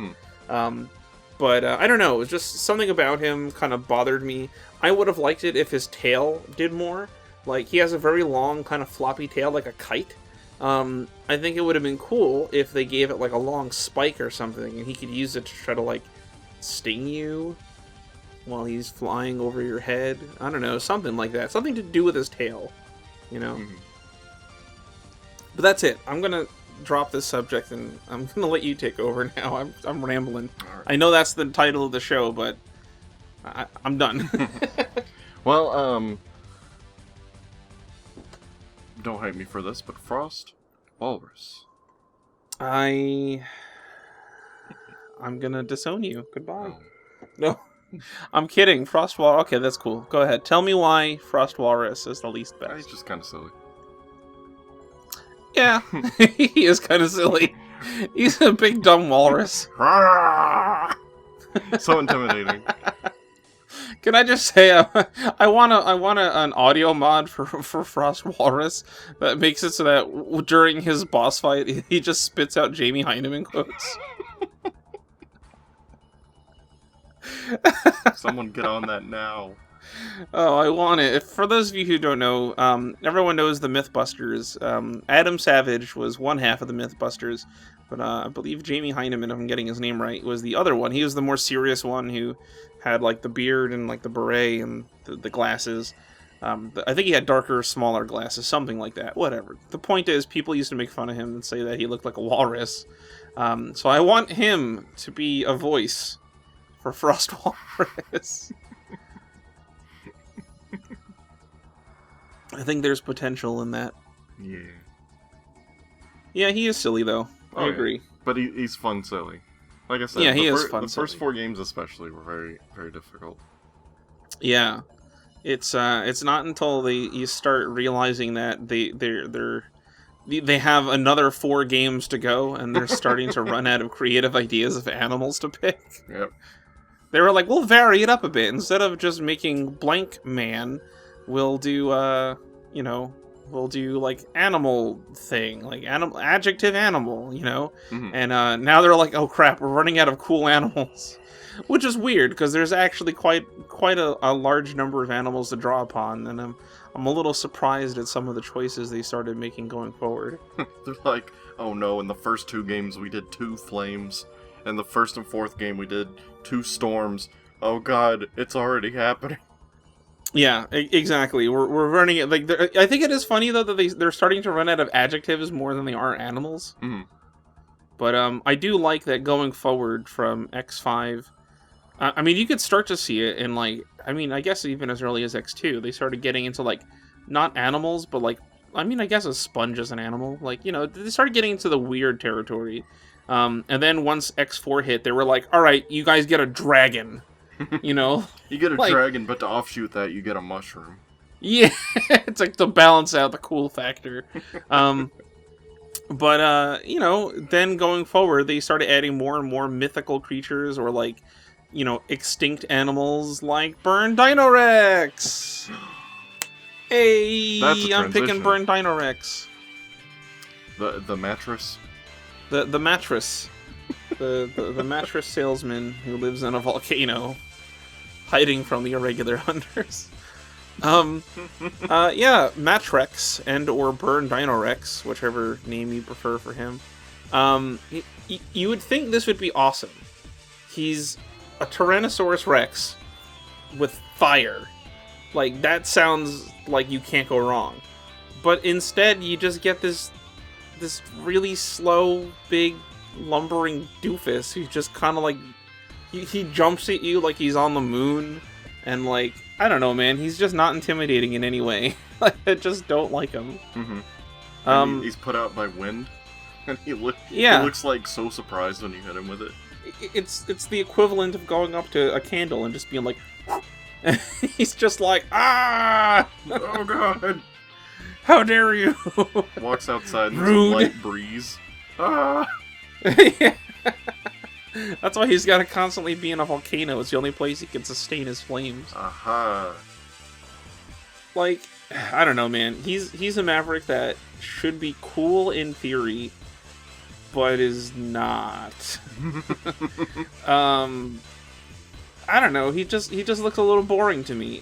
But I don't know. It was just something about him kind of bothered me. I would have liked it if his tail did more. Like, he has a very long, kind of floppy tail, like a kite. I think it would have been cool if they gave it like a long spike or something, and he could use it to try to like sting you while he's flying over your head. I don't know, something like that. Something to do with his tail, you know? But that's it. I'm gonna drop this subject and I'm gonna let you take over now. I'm rambling. Right. I know that's the title of the show, but I'm done. Well, don't hate me for this, but Frost Walrus. I'm gonna disown you. Goodbye. No, I'm kidding. Frost Walrus. Okay, that's cool. Go ahead. Tell me why Frost Walrus is the least best. He's just kind of silly. Yeah, he is kind of silly. He's a big dumb walrus. So intimidating. Can I just say, I want an audio mod for Frost Walrus that makes it so that during his boss fight, he just spits out Jamie Heineman quotes. Someone get on that now. Oh, I want it. For those of you who don't know, everyone knows the Mythbusters. Adam Savage was one half of the Mythbusters, but I believe Jamie Heineman, if I'm getting his name right, was the other one. He was the more serious one who had like the beard and like the beret and the glasses. I think he had darker, smaller glasses, something like that. Whatever. The point is, people used to make fun of him and say that he looked like a walrus. So I want him to be a voice for Frost Walrus. I think there's potential in that. Yeah. Yeah, he is silly, though. I agree. But he's fun silly. Like I said, yeah, he is fun the first silly. 4 games especially were very, very difficult. Yeah. It's not until you start realizing that they have another 4 games to go, and they're starting to run out of creative ideas of animals to pick. Yep. They were like, we'll vary it up a bit. Instead of just making blank man, we'll do, we'll do, like, animal thing. Like, adjective animal, you know? Mm-hmm. And now they're like, oh crap, we're running out of cool animals. Which is weird, because there's actually quite a large number of animals to draw upon, and I'm a little surprised at some of the choices they started making going forward. They're like, oh no, in the first 2 games we did 2 flames. In the first and 4th game we did 2 storms. Oh god, it's already happening. Yeah, exactly. We're running it like I think it is funny though that they're starting to run out of adjectives more than they are animals. Mm-hmm. But I do like that going forward from X5. I mean, you could start to see it in like, I mean, I guess even as early as X2, they started getting into like not animals, but like, I mean, I guess a sponge is an animal. Like, you know, they started getting into the weird territory. And then once X4 hit, they were like, all right, you guys get a dragon. You know? You get a like, dragon, but to offshoot that, you get a mushroom. Yeah, it's like to balance out the cool factor. But, you know, then going forward, they started adding more and more mythical creatures or, like, you know, extinct animals like Burn Dino Rex. Hey, I'm picking Burn Dino Rex. The mattress? The mattress. The mattress salesman who lives in a volcano, hiding from the irregular hunters. Yeah, Matrex and or Burn Dino Rex, whichever name you prefer for him. You would think this would be awesome. He's a Tyrannosaurus Rex with fire. Like, that sounds like you can't go wrong. But instead, you just get this really slow, big, lumbering doofus who just kind of like he jumps at you like he's on the moon, and like, I don't know, man, he's just not intimidating in any way. Like, I just don't like him. Mm-hmm. He's put out by wind, and he looks like so surprised when you hit him with it. It's the equivalent of going up to a candle and just being like, and he's just like, ah, oh god, how dare you! Walks outside in Rude. some light breeze. Ah. Yeah. That's why he's got to constantly be in a volcano. It's the only place he can sustain his flames. Aha. Like, I don't know, man. He's a Maverick that should be cool in theory, but is not. I don't know. He just looks a little boring to me.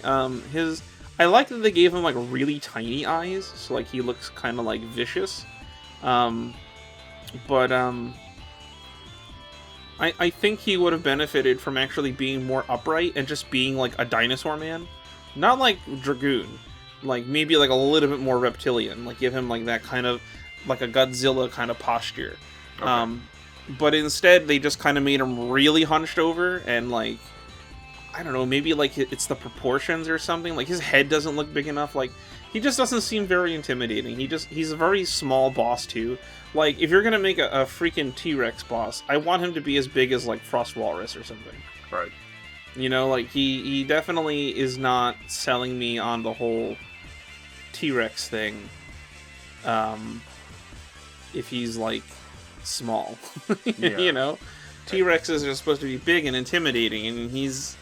I like that they gave him like really tiny eyes, so like he looks kind of like vicious. But I think he would have benefited from actually being more upright and just being like a dinosaur man, not like Dragoon. Like maybe like a little bit more reptilian. Like give him like that kind of like a Godzilla kind of posture. Okay. But instead they just kind of made him really hunched over and like. I don't know, maybe like it's the proportions or something. Like his head doesn't look big enough. Like he just doesn't seem very intimidating. He's a very small boss too. Like if you're gonna make a freaking T-Rex boss, I want him to be as big as like Frost Walrus or something. Right. You know, like he definitely is not selling me on the whole T-Rex thing. If he's like small, yeah. You know, T-Rexes are supposed to be big and intimidating, and he's.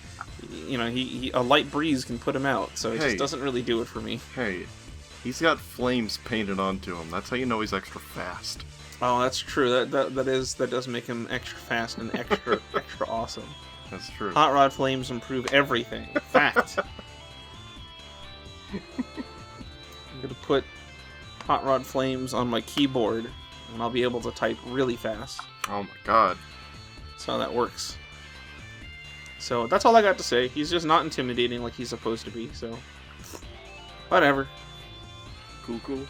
You know, he a light breeze can put him out, so it just doesn't really do it for me. Hey, he's got flames painted onto him. That's how you know he's extra fast. Oh, that's true. That does make him extra fast and extra extra awesome. That's true. Hot rod flames improve everything. Fact. I'm gonna put hot rod flames on my keyboard, and I'll be able to type really fast. Oh my god. That's how that works. So that's all I got to say. He's just not intimidating like he's supposed to be, so whatever. Cool.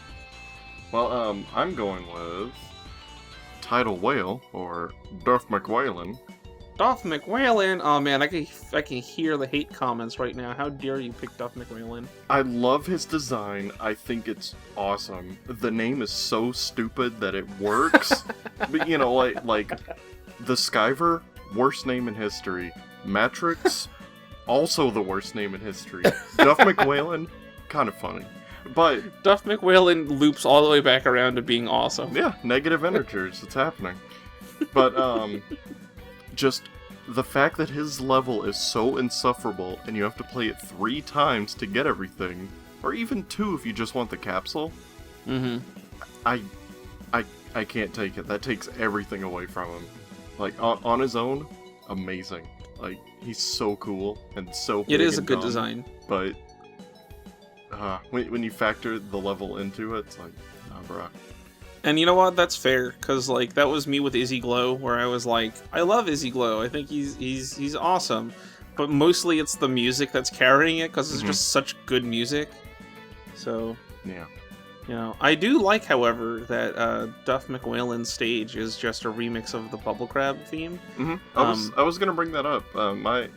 Well, I'm going with Tidal Whale, or Duff McWhalen. Duff McWhalen? Oh man, I can hear the hate comments right now. How dare you pick Duff McWhalen? I love his design. I think it's awesome. The name is so stupid that it works. But you know, like the Skyver, worst name in history. Matrix, also the worst name in history. Duff McWhalen, kind of funny. But Duff McWhalen loops all the way back around to being awesome. Yeah, negative integers, it's happening. But just the fact that his level is so insufferable and you have to play it 3 times to get everything, or even 2 if you just want the capsule. Mm-hmm. I can't take it. That takes everything away from him. Like on his own, amazing. Like, he's so cool and so big. It is a and good dumb, design. But when you factor the level into it, it's like, nah, bruh. And you know what? That's fair, because like that was me with Izzy Glow, where I was like, I love Izzy Glow. I think he's awesome. But mostly it's the music that's carrying it, because it's just such good music. So yeah. You know, I do like, however, that Duff McWhalen's stage is just a remix of the Bubble Crab theme. Mm-hmm. I was gonna bring that up. My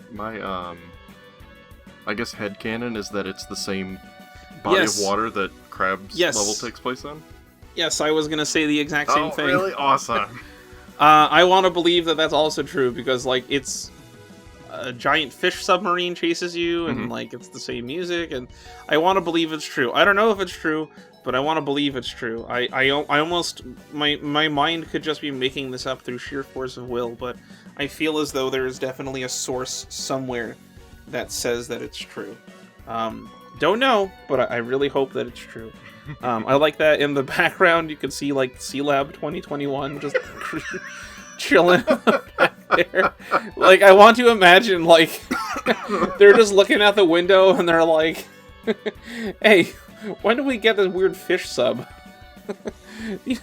I guess headcanon is that it's the same body of water that Crab's level takes place in. Yes, I was gonna say the exact same thing. Really awesome. I want to believe that that's also true, because like it's a giant fish submarine chases you, and like it's the same music, and I want to believe it's true. I don't know if it's true, but I want to believe it's true. I almost my mind could just be making this up through sheer force of will, but I feel as though there is definitely a source somewhere that says that it's true. Don't know, but I really hope that it's true. I like that in the background you can see like C-Lab 2021 just chilling back there. Like, I want to imagine like they're just looking out the window and they're like, hey, when do we get this weird fish sub?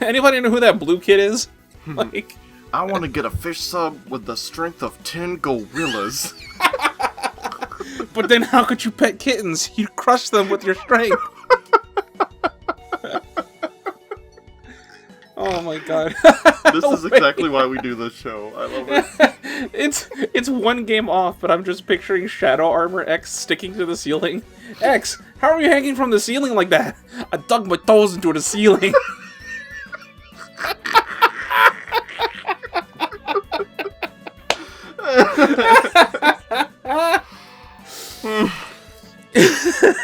Anybody know who that blue kid is? Like, I want to get a fish sub with the strength of 10 gorillas. But then how could you pet kittens? You crush them with your strength. Oh my god. This is exactly why we do this show. I love it. It's one game off, but I'm just picturing Shadow Armor X sticking to the ceiling. X, how are you hanging from the ceiling like that? I dug my toes into the ceiling.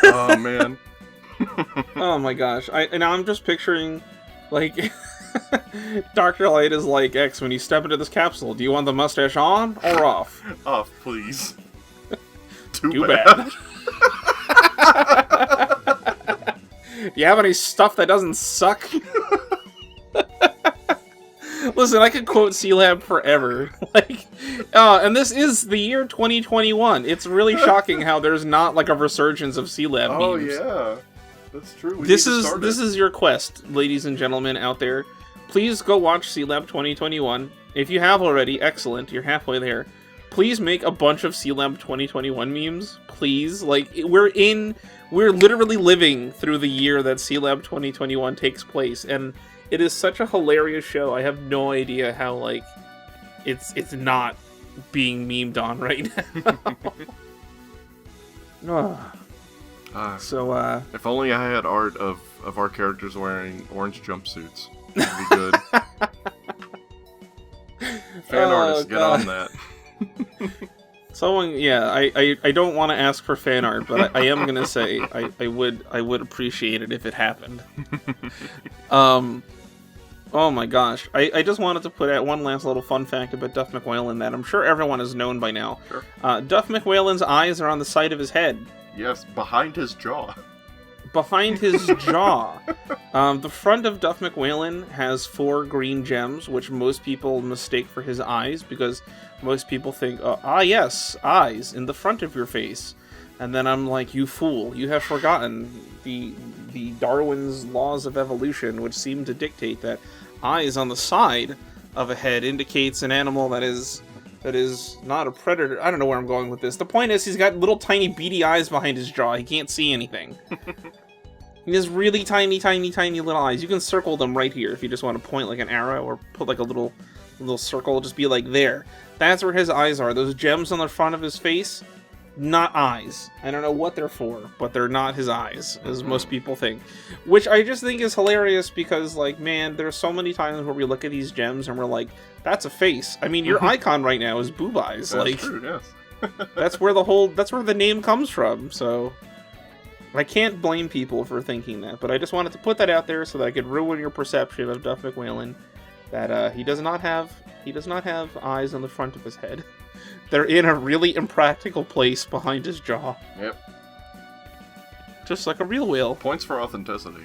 Oh man. Oh my gosh. Now I'm just picturing like Dr. Light is like, X, when you step into this capsule, do you want the mustache on or off? Off, please. Too bad. Do you have any stuff that doesn't suck? Listen, I could quote C-Lab forever. Like, and this is the year 2021. It's really shocking how there's not like a resurgence of C-Lab memes. Oh yeah, that's true. This is your quest, ladies and gentlemen out there. Please go watch C-Lab 2021. If you have already, excellent. You're halfway there. Please make a bunch of C-Lab 2021 memes. Please, like we're literally living through the year that C-Lab 2021 takes place, and it is such a hilarious show. I have no idea how, like, it's not being memed on right now. So, if only I had art of our characters wearing orange jumpsuits, that'd be good. Fan artists, get on that. Someone, yeah, I don't want to ask for fan art, but I am gonna say I would appreciate it if it happened. Oh my gosh. I just wanted to put out one last little fun fact about Duff McWhalen that I'm sure everyone has known by now. Sure. Duff McWhalen's eyes are on the side of his head. Yes, behind his jaw. Behind his jaw. The front of Duff McWhalen has 4 green gems, which most people mistake for his eyes, because most people think, yes, eyes in the front of your face. And then I'm like, you fool, you have forgotten the Darwin's laws of evolution, which seem to dictate that eyes on the side of a head indicates an animal that is not a predator. I don't know where I'm going with this. The point is, he's got little tiny beady eyes behind his jaw. He can't see anything. He has really tiny little eyes. You can circle them right here if you just want to point like an arrow, or put like a little circle, just be like there. That's where his eyes are. Those gems on the front of his face, not eyes. I don't know what they're for, but they're not his eyes, as most people think. Which I just think is hilarious because, like, man, there's so many times where we look at these gems and we're like, that's a face. I mean, your icon right now is boob eyes. That's like, true, yes. that's where the name comes from, so I can't blame people for thinking that, but I just wanted to put that out there so that I could ruin your perception of Duff McWhalen, that he does not have eyes on the front of his head. They're in a really impractical place behind his jaw. Yep. Just like a real whale. Points for authenticity.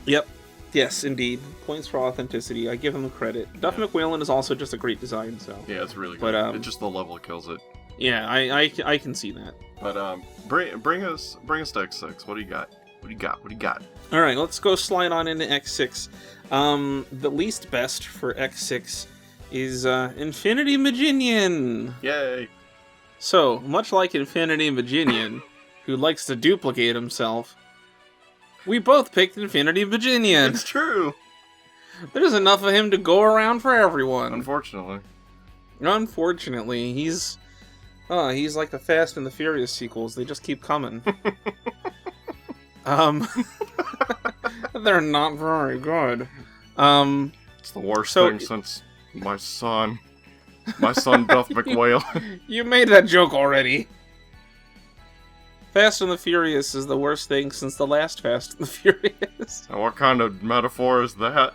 Yep. Yes, indeed. Points for authenticity. I give him credit. Duff McWhalen is also just a great design, so. Yeah, it's really good. But, it's just the level kills it. Yeah, I can see that. But bring us to X6. What do you got? What do you got? All right, let's go slide on into X6. The least best for X6 is Infinity Maginian. Yay! So, much like Infinity Maginian, who likes to duplicate himself, we both picked Infinity Maginian. It's true! There's enough of him to go around for everyone. Unfortunately, he's like the Fast and the Furious sequels. They just keep coming. They're not very good. It's the worst thing since my son Duff McWhale. You made that joke already. Fast and the Furious is the worst thing since the last Fast and the Furious. Now, what kind of metaphor is that?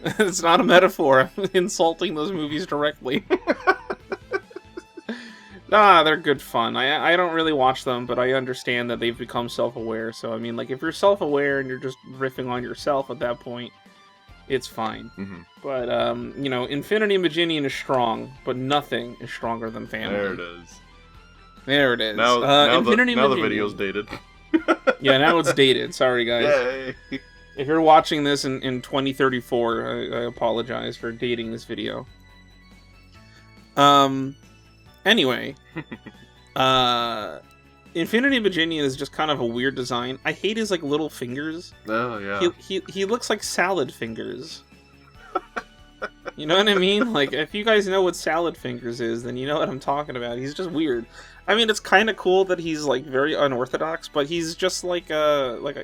It's not a metaphor. I'm insulting those movies directly. They're good fun. I don't really watch them, but I understand that they've become self-aware. So, I mean, like, if you're self-aware and you're just riffing on yourself at that point, it's fine. Mm-hmm. But, you know, Infinity Maginian is strong, but nothing is stronger than family. There it is. There it is. Now the video's dated. Yeah, now it's dated. Sorry, guys. Yay! If you're watching this in 2034, I apologize for dating this video. Anyway, Infinity Maginian is just kind of a weird design. I hate his, like, little fingers. Oh, yeah. He looks like salad fingers. You know what I mean? Like, if you guys know what salad fingers is, then you know what I'm talking about. He's just weird. I mean, it's kind of cool that he's, like, very unorthodox, but he's just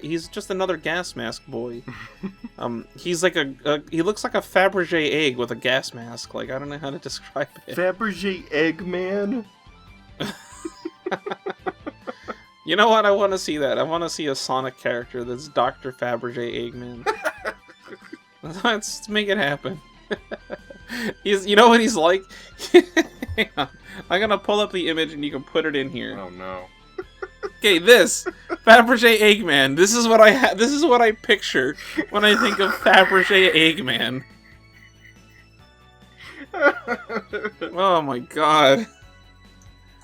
he's just another gas mask boy. He's like he looks like a Fabergé egg with a gas mask. Like, I don't know how to describe it. Fabergé egg man? You know what? I want to see that. I want to see a Sonic character that's Dr. Fabergé Eggman. Let's make it happen. You know what he's like? Hang on. I'm gonna pull up the image and you can put it in here. Oh no. Okay, this Fabergé Eggman. This is what This is what I picture when I think of Fabergé Eggman. Oh my god!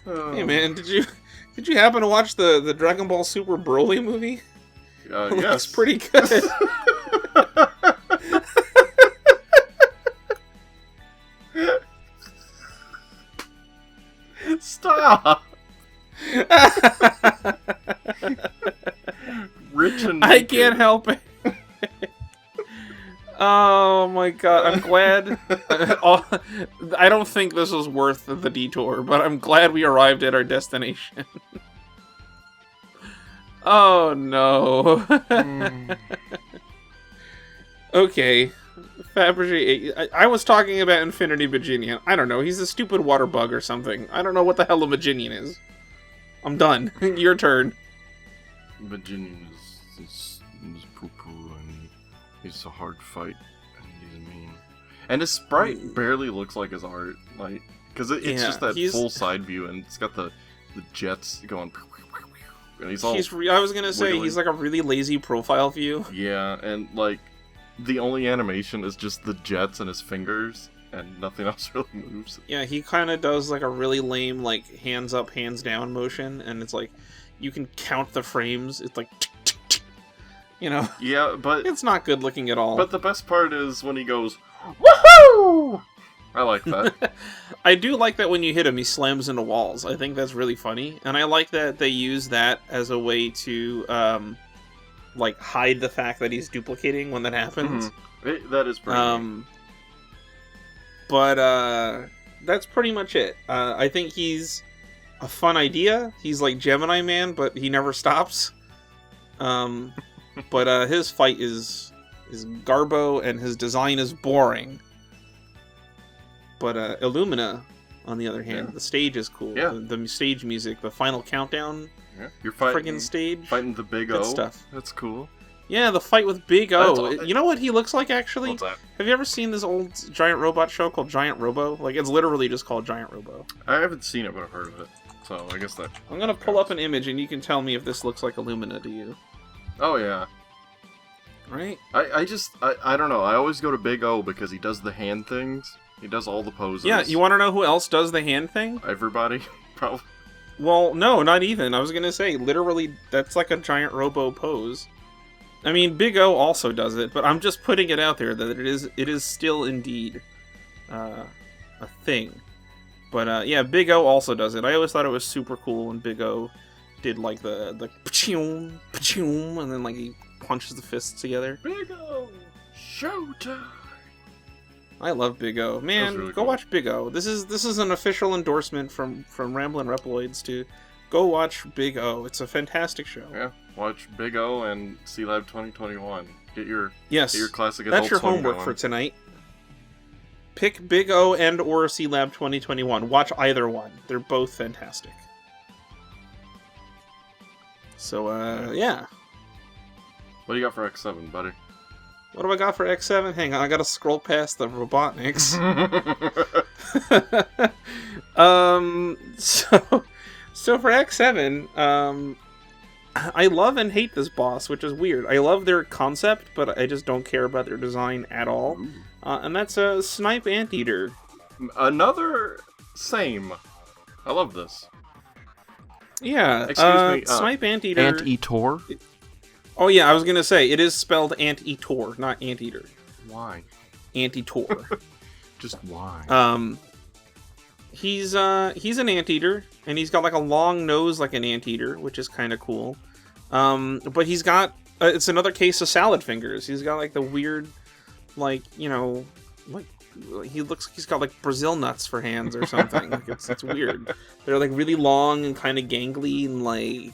Hey man, did you happen to watch the Dragon Ball Super Broly movie? Yes, it's pretty good. Stop. Rich and I can't help it. Oh my god, I'm glad. I don't think this was worth the detour, but I'm glad we arrived at our destination. Oh no. Okay. Fabergé. I was talking about Infinity Maginian. I don't know, he's a stupid water bug or something. I don't know what the hell a Maginian is. I'm done. Your turn. Maginian is poo-poo, and he's a hard fight, and he's mean. And his sprite barely looks like his art, like, because it's just that full side view, and it's got the jets going. And he's all. I was gonna say he's like a really lazy profile view. Yeah, and like the only animation is just the jets and his fingers, and nothing else really moves. Yeah, he kind of does like a really lame like hands up, hands down motion, and it's like you can count the frames. It's like, you know. Yeah, but it's not good looking at all. But the best part is when he goes, woohoo! I like that. I do like that when you hit him, he slams into walls. I think that's really funny, and I like that they use that as a way to like hide the fact that he's duplicating when that happens. That is pretty neat. But that's pretty much it. I think he's a fun idea. He's like Gemini Man, but he never stops. But his fight is garbo, and his design is boring. But Illumina, on the other hand, the stage is cool. Yeah. The stage music, the final countdown, you're fighting friggin' stage, fighting the Big O stuff. That's cool. Yeah, the fight with Big O. You know what he looks like, actually? What's that? Have you ever seen this old giant robot show called Giant Robo? Like, it's literally just called Giant Robo. I haven't seen it, but I've heard of it. So I guess that. I'm gonna pull up an image, and you can tell me if this looks like Illumina to you. Oh yeah. Right? I don't know. I always go to Big O because he does the hand things. He does all the poses. Yeah, you want to know who else does the hand thing? Everybody, probably. Well, no, not even. I was gonna say, literally, that's like a giant robo pose. I mean, Big O also does it, but I'm just putting it out there that it is still indeed a thing. But yeah, Big O also does it. I always thought it was super cool when Big O did like the pa-choom, pa-choom, and then like he punches the fists together. Big O, showtime. I love Big O. Man, really go cool. watch Big O. This is an official endorsement from Ramblin Reploids to go watch Big O. It's a fantastic show. Yeah, watch Big O and C-Lab 2021. Get your classic Adult That's your Swim homework going. for tonight. Pick Big O and or C-Lab 2021. Watch either one. They're both fantastic. So, yeah. What do you got for X7, buddy? What do I got for X7? Hang on, I gotta scroll past the Robotniks. So for X7, I love and hate this boss, which is weird. I love their concept, but I just don't care about their design at all. And that's a Snipe Anteater. Another same. I love this. Yeah, Excuse me, Snipe Anteater. Anteater? Oh yeah, I was gonna say, it is spelled Anteater, not Anteater. Why? Anteater. Just why? He's an anteater, and he's got like a long nose like an anteater, which is kind of cool. But he's got it's another case of salad fingers. He's got like the weird, like, you know, like he's got like Brazil nuts for hands or something. Like it's weird. They're like really long and kind of gangly and like,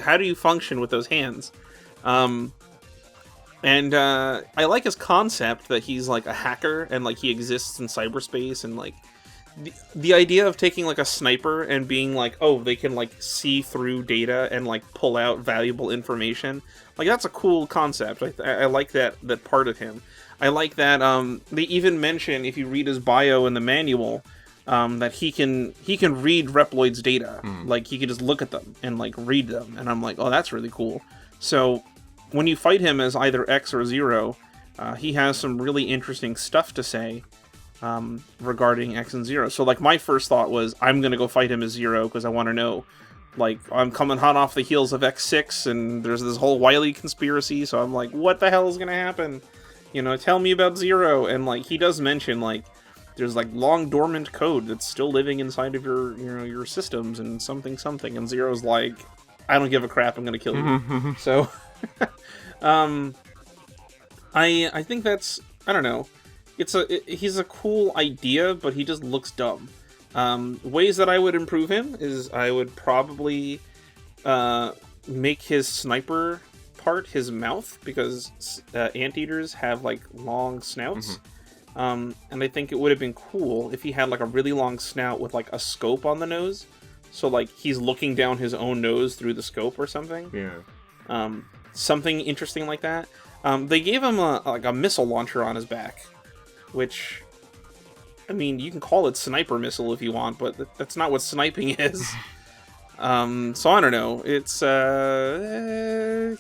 how do you function with those hands? And I like his concept that he's like a hacker and like he exists in cyberspace, and like the idea of taking like a sniper and being like, oh, they can like see through data and like pull out valuable information. Like that's a cool concept. I like that part of him. I like that they even mention, if you read his bio in the manual, that he can read Reploid's data. Like, he can just look at them and, like, read them. And I'm like, oh, that's really cool. So when you fight him as either X or Zero, he has some really interesting stuff to say regarding X and Zero. So, like, my first thought was, I'm going to go fight him as Zero because I want to know. Like, I'm coming hot off the heels of X6, and there's this whole Wily conspiracy, so I'm like, what the hell is going to happen? You know, tell me about Zero. And, like, he does mention, like, there's, like, long dormant code that's still living inside of your, you know, your systems and something, and Zero's like, I don't give a crap, I'm going to kill you. So, I think that's, I don't know, he's a cool idea, but he just looks dumb. Ways that I would improve him is I would probably make his sniper part his mouth, because anteaters have, like, long snouts. And I think it would have been cool if he had, like, a really long snout with, like, a scope on the nose. So, like, he's looking down his own nose through the scope or something. Yeah. Something interesting like that. They gave him a missile launcher on his back, which, I mean, you can call it sniper missile if you want, but that's not what sniping is. So I don't know. It's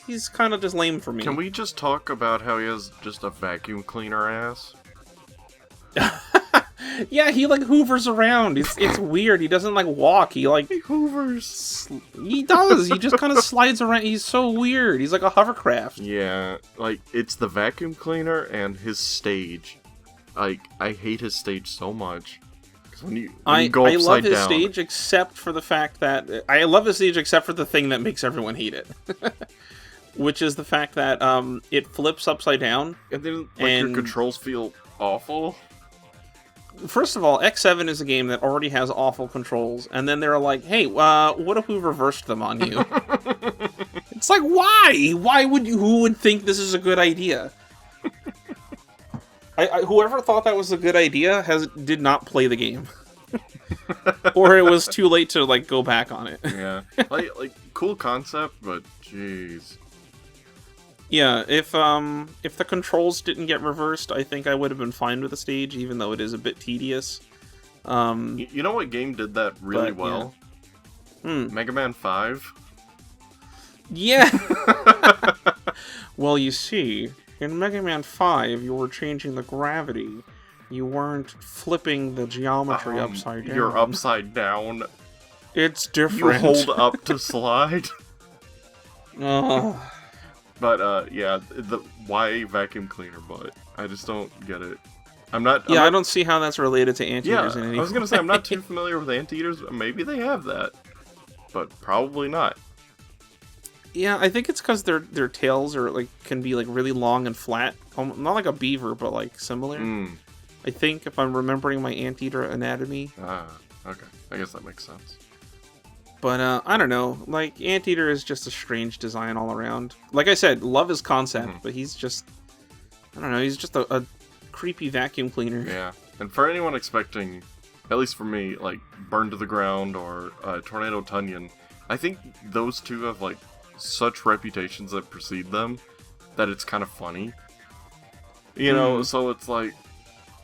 he's kind of just lame for me. Can we just talk about how he has just a vacuum cleaner ass? Yeah, he, like, hoovers around. It's weird. He doesn't, like, walk. He hoovers. He does. He just kind of slides around. He's so weird. He's like a hovercraft. Yeah, like, it's the vacuum cleaner and his stage. Like, I hate his stage so much. When you go upside down. I love his stage, except for the fact that... I love his stage except for the thing that makes everyone hate it. Which is the fact that it flips upside down. And then, like, your controls feel awful. First of all, X7 is a game that already has awful controls, and then they're like, hey, what if we reversed them on you? It's like, why? Why would you... Who would think this is a good idea? Whoever thought that was a good idea did not play the game. Or it was too late to, like, go back on it. Yeah. Like, cool concept, but jeez. Yeah, if the controls didn't get reversed, I think I would have been fine with the stage, even though it is a bit tedious. You know what game did that really well? Yeah. Mega Man 5? Yeah! Well, you see, in Mega Man 5, you were changing the gravity. You weren't flipping the geometry upside down. You're upside down. It's different. You hold up to slide. But, yeah, why vacuum cleaner butt? I just don't get it. I don't see how that's related to anteaters in any way. I was gonna say, I'm not too familiar with anteaters. Maybe they have that. But probably not. Yeah, I think it's because their tails are, like, can be, like, really long and flat. Not like a beaver, but, like, similar. I think, if I'm remembering my anteater anatomy. Okay. I guess that makes sense. But, I don't know. Like, Anteater is just a strange design all around. Like I said, love his concept, but he's just... I don't know, he's just a creepy vacuum cleaner. Yeah. And for anyone expecting, at least for me, like, Burn to the Ground or Tornado Tunyon, I think those two have, like, such reputations that precede them that it's kind of funny. You know, so it's like,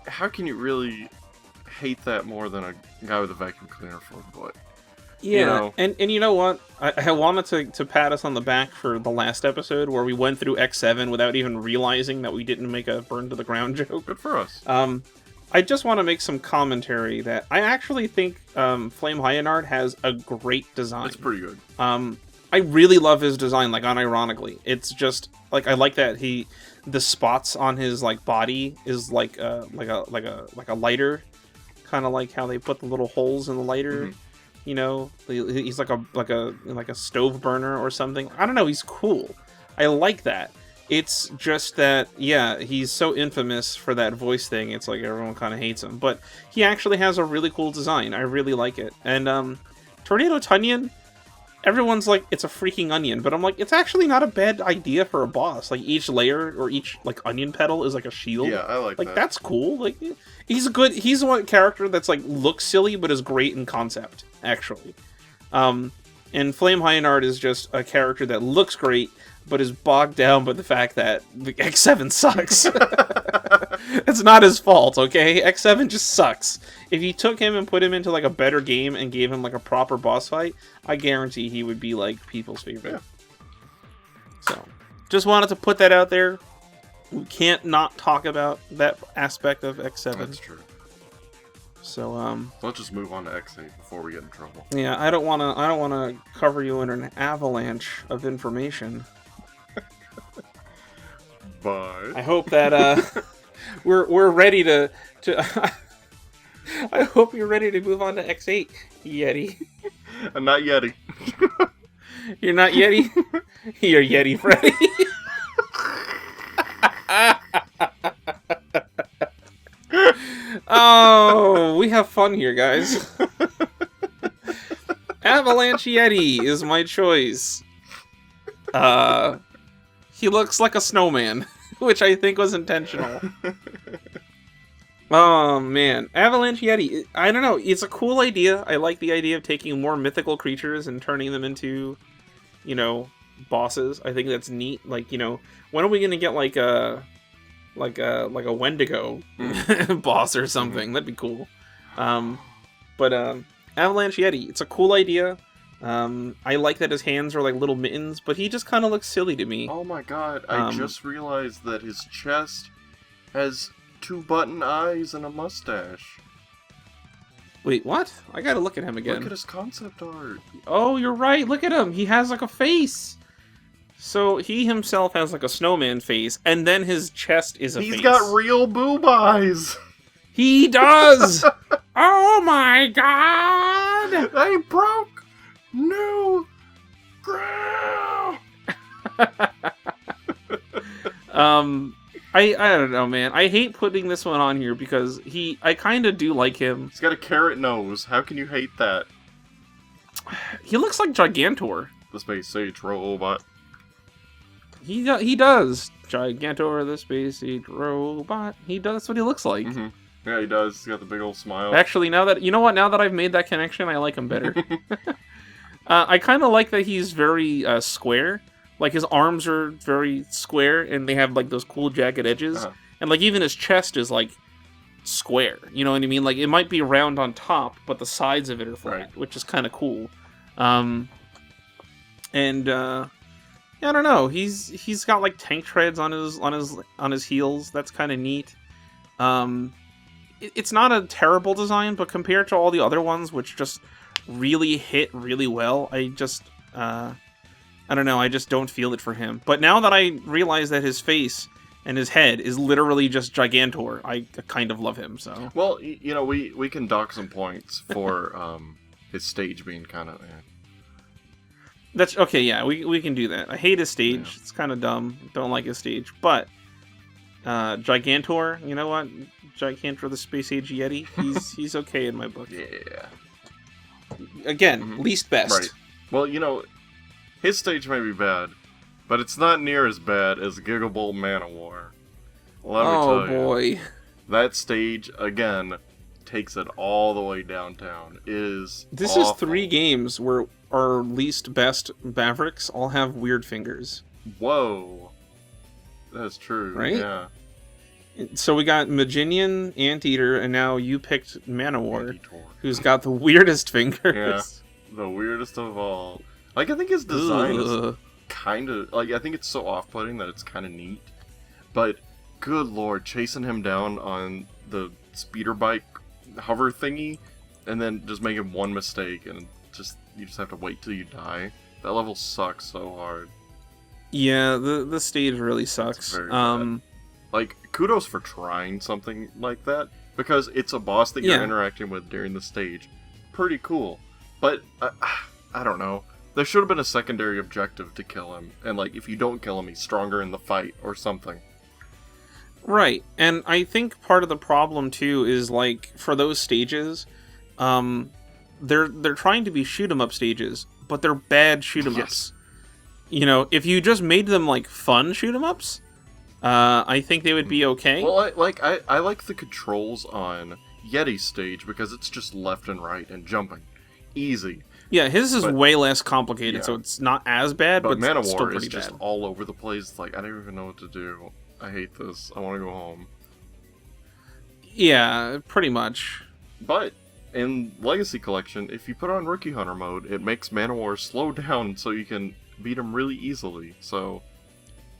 how can you really hate that more than a guy with a vacuum cleaner for a butt? Yeah, you know? And you know what? I wanted to pat us on the back for the last episode where we went through X7 without even realizing that we didn't make a Burn to the Ground joke. Good for us. I just want to make some commentary that I actually think Flame Hyanard has a great design. It's pretty good. I really love his design, like, unironically. It's just, like, I like that the spots on his, like, body is like a lighter, kind of like how they put the little holes in the lighter. You know, he's like a stove burner or something. I don't know. He's cool. I like that. It's just that, yeah, he's so infamous for that voice thing. It's like everyone kind of hates him, but he actually has a really cool design. I really like it. And Tornado Tunyon, everyone's like, it's a freaking onion, but I'm like, it's actually not a bad idea for a boss. Like, each layer or each, like, onion petal is like a shield. Yeah, I like that. Like, that's cool. Like, he's one character that's, like, looks silly, but is great in concept, actually. And Flame Hyanard is just a character that looks great, but is bogged down by the fact that the X7 sucks. It's not his fault, okay? X7 just sucks. If you took him and put him into like a better game and gave him like a proper boss fight, I guarantee he would be like people's favorite. Yeah. So, just wanted to put that out there. We can't not talk about that aspect of X7. That's true. So let's just move on to X8 before we get in trouble. Yeah, I don't wanna cover you in an avalanche of information. But I hope that we're ready to I hope you're ready to move on to X8, Yeti. I'm not Yeti. You're not Yeti? You're Yeti Freddy. Oh, we have fun here, guys. Avalanche Yeti is my choice. He looks like a snowman, which I think was intentional. Oh, man. Avalanche Yeti. I don't know. It's a cool idea. I like the idea of taking more mythical creatures and turning them into, you know, bosses. I think that's neat. Like, you know, when are we going to get like a Wendigo boss or something? That'd be cool. But Avalanche Yeti. It's a cool idea. I like that his hands are like little mittens, but he just kind of looks silly to me. Oh my god, I just realized that his chest has 2 button eyes and a mustache. Wait, what? I gotta look at him again. Look at his concept art. Oh, you're right. Look at him. He has like a face. So he himself has like a snowman face, and then his chest is a face. He's got real boob eyes. He does. Oh my god. They broke new ground. I don't know, man. I hate putting this one on here because I kind of do like him. He's got a carrot nose. How can you hate that? He looks like Gigantor. The Space Sage robot. He does. Gigantor, the Space Age robot. He does. That's what he looks like. Mm-hmm. Yeah, he does. He's got the big old smile. Actually, now that I've made that connection, I like him better. I kind of like that he's very square. Like, his arms are very square, and they have, like, those cool jagged edges. Uh-huh. And, like, even his chest is, like, square. You know what I mean? Like, it might be round on top, but the sides of it are flat, right, which is kind of cool. Yeah, I don't know. He's got, like, tank treads on his heels. That's kind of neat. It's not a terrible design, but compared to all the other ones, which just really hit really well, I don't know, I just don't feel it for him. But now that I realize that his face and his head is literally just Gigantor, I kind of love him, so... Well, you know, we can dock some points for his stage being kind of... That's okay, yeah, we can do that. I hate his stage, yeah. It's kind of dumb, don't like his stage, but... Gigantor, you know what? Gigantor the Space Age Yeti, he's okay in my book. Yeah. Again, least best. Right. Well, you know... His stage may be bad, but it's not near as bad as Gigable Manowar. Let me tell you. Oh boy. That stage, again, takes it all the way downtown. This is 3 games where our least best Mavericks all have weird fingers. Whoa. That's true, right? Yeah. So we got Maginian, Anteater, and now you picked Manowar, who's got the weirdest fingers. Yeah, the weirdest of all. Like, I think his design is kind of... Like, I think it's so off-putting that it's kind of neat. But, good lord, chasing him down on the speeder bike hover thingy, and then just making one mistake, and you just have to wait till you die. That level sucks so hard. Yeah, the stage really sucks. Very bad. Like, kudos for trying something like that, because it's a boss that you're interacting with during the stage. Pretty cool. But, I don't know. There should have been a secondary objective to kill him, and like, if you don't kill him, he's stronger in the fight, or something. Right, and I think part of the problem, too, is, like, for those stages, they're trying to be shoot-'em-up stages, but they're bad shoot-'em-ups. Yes. You know, if you just made them, like, fun shoot-'em-ups, I think they would be okay. Well, I like the controls on Yeti's stage, because it's just left and right and jumping. Easy. Yeah, his is way less complicated, so it's not as bad, but Manowar it's still pretty is just bad. all over the place. Like, I don't even know what to do. I hate this. I want to go home. Yeah, pretty much. But in Legacy Collection, if you put on Rookie Hunter mode, it makes Manowar slow down so you can beat him really easily. So,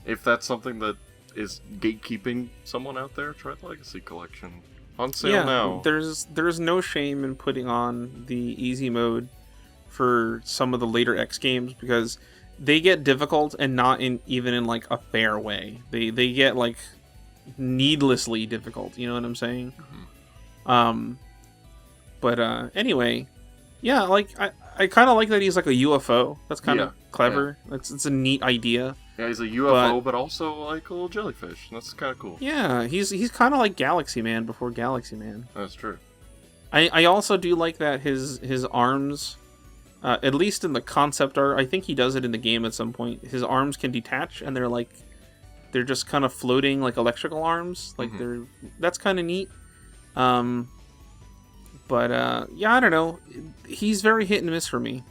if that's something that is gatekeeping someone out there, try the Legacy Collection. On sale now. There's no shame in putting on the easy mode for some of the later X games, because they get difficult and not even in like a fair way. They get like needlessly difficult, you know what I'm saying? Mm-hmm. But anyway, yeah, like I kind of like that he's like a UFO. That's kind of clever. Yeah. It's a neat idea. Yeah, he's a UFO, but also like a little jellyfish. That's kind of cool. Yeah, he's kind of like Galaxy Man before Galaxy Man. That's true. I also do like that his arms, at least in the concept art, I think he does it in the game at some point. His arms can detach, and they're just kind of floating like electrical arms. Like that's kind of neat. But yeah, I don't know. He's very hit and miss for me.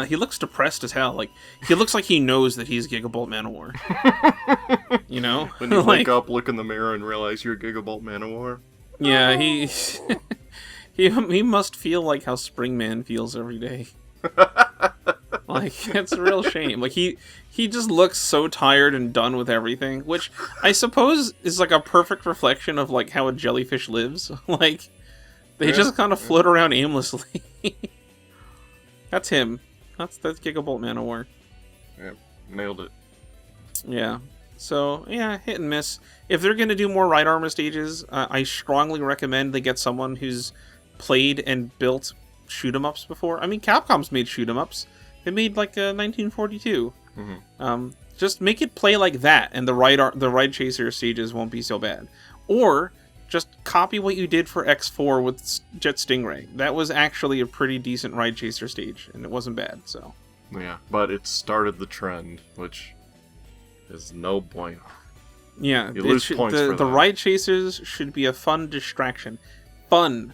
He looks depressed as hell. Like he looks like he knows that he's Gigabolt Manowar. You know, when you wake up, look in the mirror, and realize you're Gigabolt Manowar. Yeah, he must feel like how Springman feels every day. Like, it's a real shame. Like he just looks so tired and done with everything, which I suppose is like a perfect reflection of like how a jellyfish lives. Like they just kind of float around aimlessly. That's him. That's Gigabolt Manowar. Yeah, nailed it. Yeah. So, yeah, hit and miss. If they're going to do more Right Armor stages, I strongly recommend they get someone who's played and built shoot-em-ups before. I mean, Capcom's made shoot-em-ups. They made, like, 1942. Mm-hmm. Just make it play like that, and the Ride Chaser stages won't be so bad. Or just copy what you did for X4 with Jet Stingray. That was actually a pretty decent Ride Chaser stage, and it wasn't bad, so... Yeah, but it started the trend, which... is no bueno. Yeah, you lose points for the that. Ride Chasers should be a fun distraction. And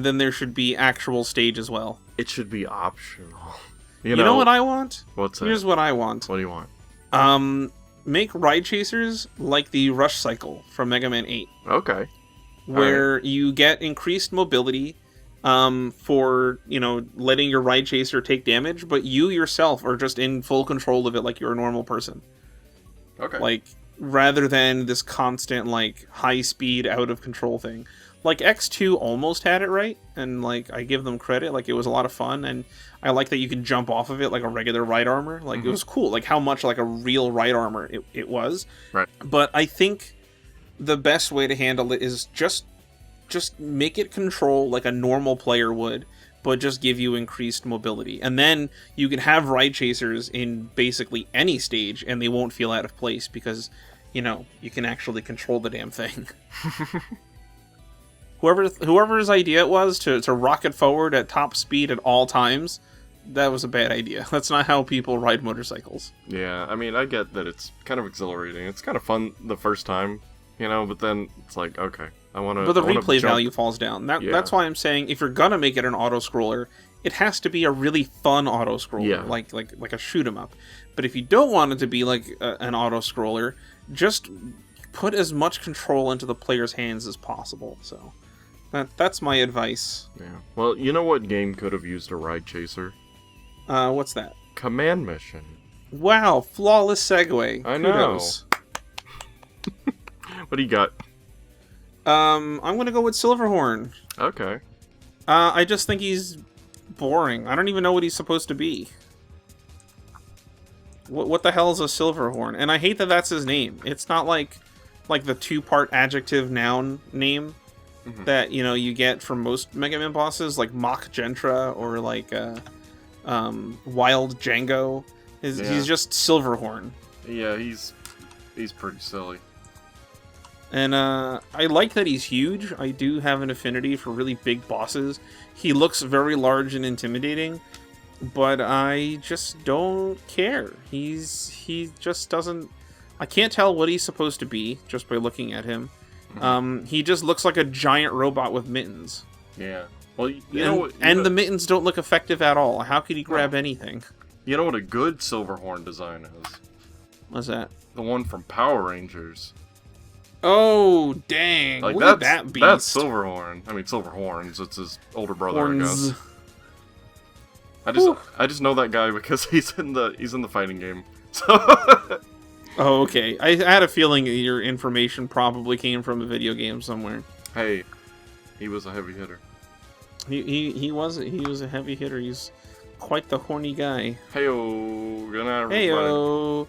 then there should be actual stage as well. It should be optional. You know what I want? What's that? Here's what I want. What do you want? Make Ride Chasers like the Rush Cycle from Mega Man 8. Okay. Where you get increased mobility for, letting your Ride Chaser take damage, but you yourself are just in full control of it like you're a normal person. Okay. Like, rather than this constant, like, high-speed, out-of-control thing. Like, X2 almost had it right, and, like, I give them credit. Like, it was a lot of fun, and I like that you can jump off of it like a regular Ride Armor. Like, it was cool. Like, how much like a real Ride Armor it was. Right. But I think the best way to handle it is just make it control like a normal player would, but just give you increased mobility. And then you can have Ride Chasers in basically any stage, and they won't feel out of place because, you can actually control the damn thing. Whoever's idea it was to rocket forward at top speed at all times, that was a bad idea. That's not how people ride motorcycles. Yeah, I mean, I get that it's kind of exhilarating. It's kind of fun the first time, but then it's like, okay. But the replay value falls down. That's why I'm saying if you're gonna make it an auto-scroller, it has to be a really fun auto-scroller, like a shoot 'em up. But if you don't want it to be like an auto-scroller, just put as much control into the player's hands as possible. So that's my advice. Yeah. Well, you know what game could have used a Ride Chaser? What's that? Command Mission. Wow, flawless segue. I know. Kudos. What do you got? I'm gonna go with Silverhorn. Okay. I just think he's boring. I don't even know what he's supposed to be. What the hell is a Silverhorn? And I hate that that's his name. It's not like the two-part adjective noun name that you get from most Mega Man bosses, like Mach Gentra or like Wild Django. He's just Silverhorn. Yeah, he's pretty silly. And I like that he's huge. I do have an affinity for really big bosses. He looks very large and intimidating, but I just don't care. He just doesn't... I can't tell what he's supposed to be just by looking at him. He just looks like a giant robot with mittens. Yeah. Well, you know what... And the mittens don't look effective at all. How could he grab anything? You know what a good Silverhorn design is? What's that? The one from Power Rangers. Oh, dang. Like, Look at that beast. That's Silverhorn. I mean, Silverhorns. It's his older brother, I Horns. guess. Whew. I just know that guy because he's in the fighting game. So Oh, okay. I had a feeling that your information probably came from a video game somewhere. hey, he was a heavy hitter. He was a heavy hitter. He's quite the horny guy. Heyo, good night, everybody. Heyo.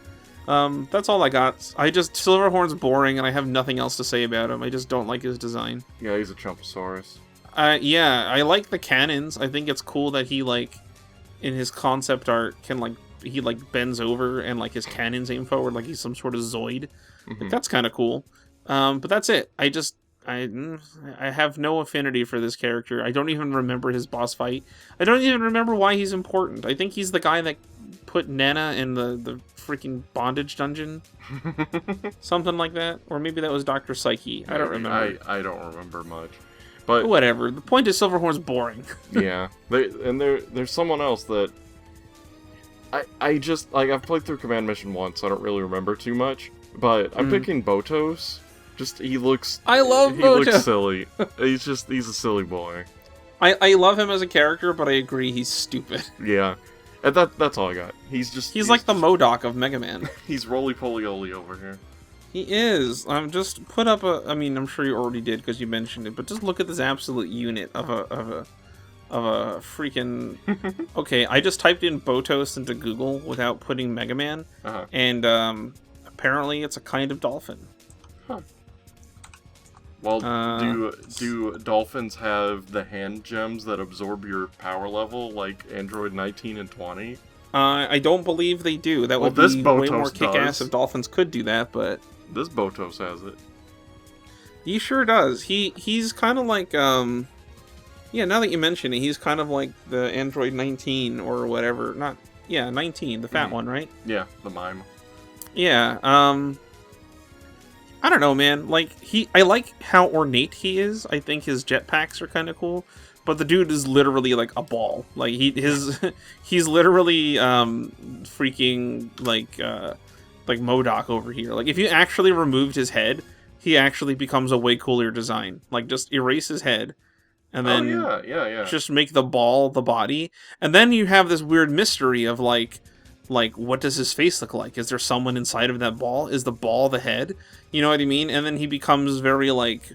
That's all I got. Silverhorn's boring, and I have nothing else to say about him. I just don't like his design. Yeah, he's a Chomposaurus. Yeah, I like the cannons. I think it's cool that he, like, in his concept art, can, like, he, like, bends over and, like, his cannons aim forward like he's some sort of Zoid. Mm-hmm. Like, that's kind of cool. But that's it. I have no affinity for this character. I don't even remember his boss fight. I don't even remember why he's important. I think he's the guy that put Nana in the freaking bondage dungeon. Something like that. Or maybe that was Dr. Psyche. I don't remember. I don't remember much. But whatever. The point is Silverhorn's boring. yeah. There's someone else that I just, like, I've played through Command Mission once, so I don't really remember too much. But I'm picking Botos. Just, he looks... I love He Botos. looks silly. He's a silly boy. I love him as a character, but I agree he's stupid. Yeah. And that's all I got. He's like the MODOK of Mega Man. He's roly-poly-oly over here. He is. Just put up I mean, I'm sure you already did because you mentioned it, but just look at this absolute unit of a freaking... Okay, I just typed in Botos into Google without putting Mega Man, and apparently it's a kind of dolphin. Huh. Well, do dolphins have the hand gems that absorb your power level like Android 19 and 20? I don't believe they do. That would this be Botos way more kick-ass does. if dolphins could do that, but... This Botos has it. He sure does. He's kind of like, yeah, now that you mention it, he's kind of like the Android 19 or whatever. 19, the fat one, right? Yeah, the mime. Yeah, I don't know, man. Like, I like how ornate he is. I think his jetpacks are kind of cool. But the dude is literally like a ball. Like, he's literally, freaking, like MODOK over here. Like, if you actually removed his head, he actually becomes a way cooler design. Like, just erase his head, and then yeah. just make the ball the body. And then you have this weird mystery of, like, what does his face look like? Is there someone inside of that ball? Is the ball the head? You know what I mean? And then he becomes very, like,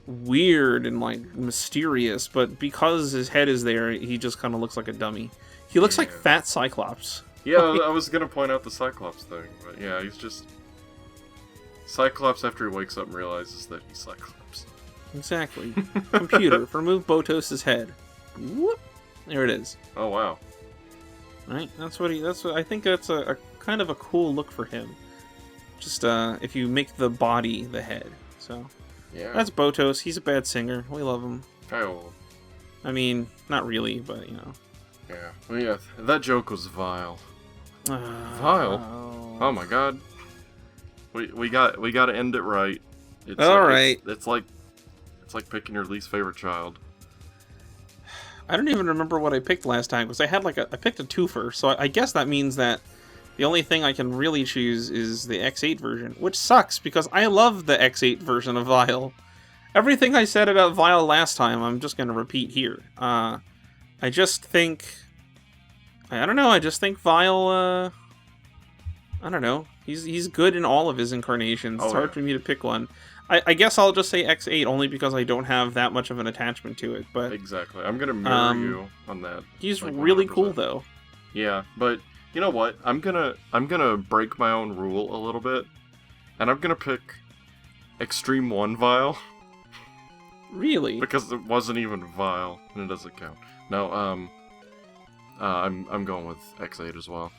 weird and, like, mysterious. But because his head is there, he just kind of looks like a dummy. He looks like Fat Cyclops. Yeah, I was gonna point out the Cyclops thing, but yeah, he's just Cyclops after he wakes up and realizes that he's Cyclops. Exactly. Computer, remove Botos' head. Whoop. There it is. Oh wow. Right? That's what I think that's a kind of a cool look for him. Just if you make the body the head. So yeah. that's Botos. He's a bad singer. We love him. Oh. I mean, not really, but you know. Yeah. Well, yeah, that joke was vile. Vile? Oh my god. We got to end it right. It's all right. It's like picking your least favorite child. I don't even remember what I picked last time because I had I picked a twofer, so I guess that means that the only thing I can really choose is the X8 version, which sucks because I love the X8 version of Vile. Everything I said about Vile last time, I'm just gonna repeat here. I just think Vile. I don't know. He's good in all of his incarnations. It's hard for me to pick one. I guess I'll just say X8 only because I don't have that much of an attachment to it. But exactly, I'm gonna mirror you on that. He's like, really 100%. Cool though. Yeah, but you know what? I'm gonna break my own rule a little bit, and I'm gonna pick Extreme 1 Vile. Really? Because it wasn't even Vile, and it doesn't count. No, I'm going with X8 as well.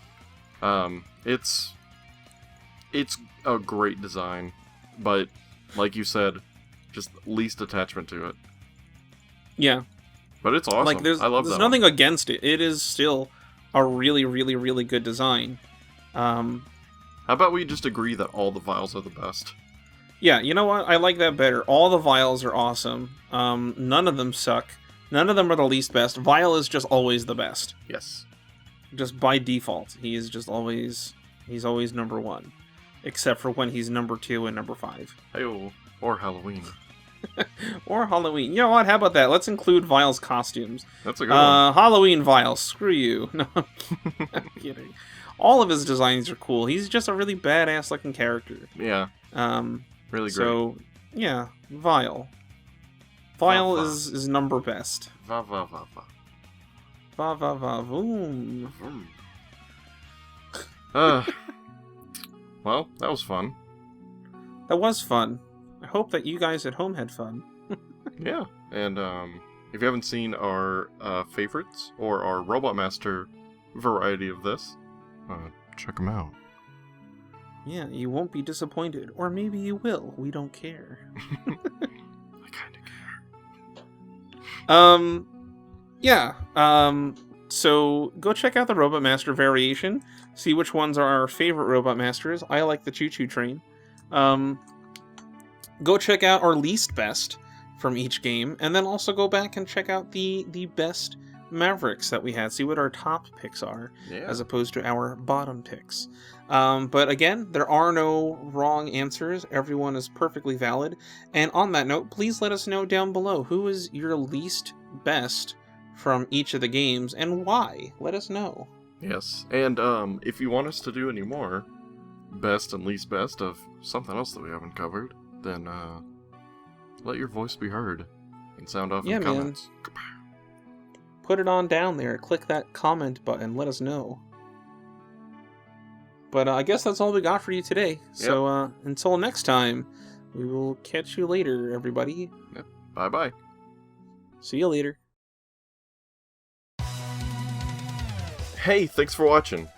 It's a great design, but like you said, just least attachment to it. Yeah. But it's awesome. Like, I love that. There's nothing against it. It is still a really, really, really good design. How about we just agree that all the Viles are the best? Yeah, you know what? I like that better. All the Viles are awesome. None of them suck. None of them are the least best. Vile is just always the best. Yes. Just by default. He's always number 1. Except for when he's number 2 and number 5. Hey-oh. Or Halloween. Or Halloween. You know what? How about that? Let's include Vile's costumes. That's a good one. Halloween Vile. Screw you. No, I'm kidding. All of his designs are cool. He's just a really badass looking character. Yeah. Really great. So, yeah, Vile. Vile is number best. Va va va va. Va va va voom. Well, that was fun. That was fun. I hope that you guys at home had fun. Yeah, and if you haven't seen our favorites or our Robot Master variety of this, check them out. Yeah, you won't be disappointed. Or maybe you will. We don't care. I kind of care. Yeah. So go check out the Robot Master variation. See which ones are our favorite Robot Masters. I like the Choo Choo Train. Go check out our least best from each game. And then also go back and check out the best Mavericks that we had. See what our top picks are, as opposed to our bottom picks. But again, there are no wrong answers. Everyone is perfectly valid. And on that note, please let us know down below who is your least best from each of the games and why. Let us know. Yes, and if you want us to do any more best and least best of something else that we haven't covered, then let your voice be heard and sound off in the comments. Put it on down there. Click that comment button. Let us know. But I guess that's all we got for you today. So until next time, we will catch you later, everybody. Yep. Bye-bye. See you later. Hey, thanks for watching.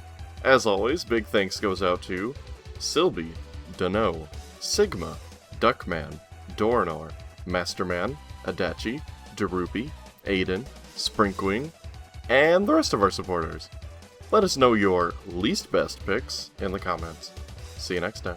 As always, big thanks goes out to Sylvie, Dano, Sigma, Duckman, Doranor, Masterman, Adachi, Darupi, Aiden, Sprinkwing, and the rest of our supporters. Let us know your least best picks in the comments. See you next time.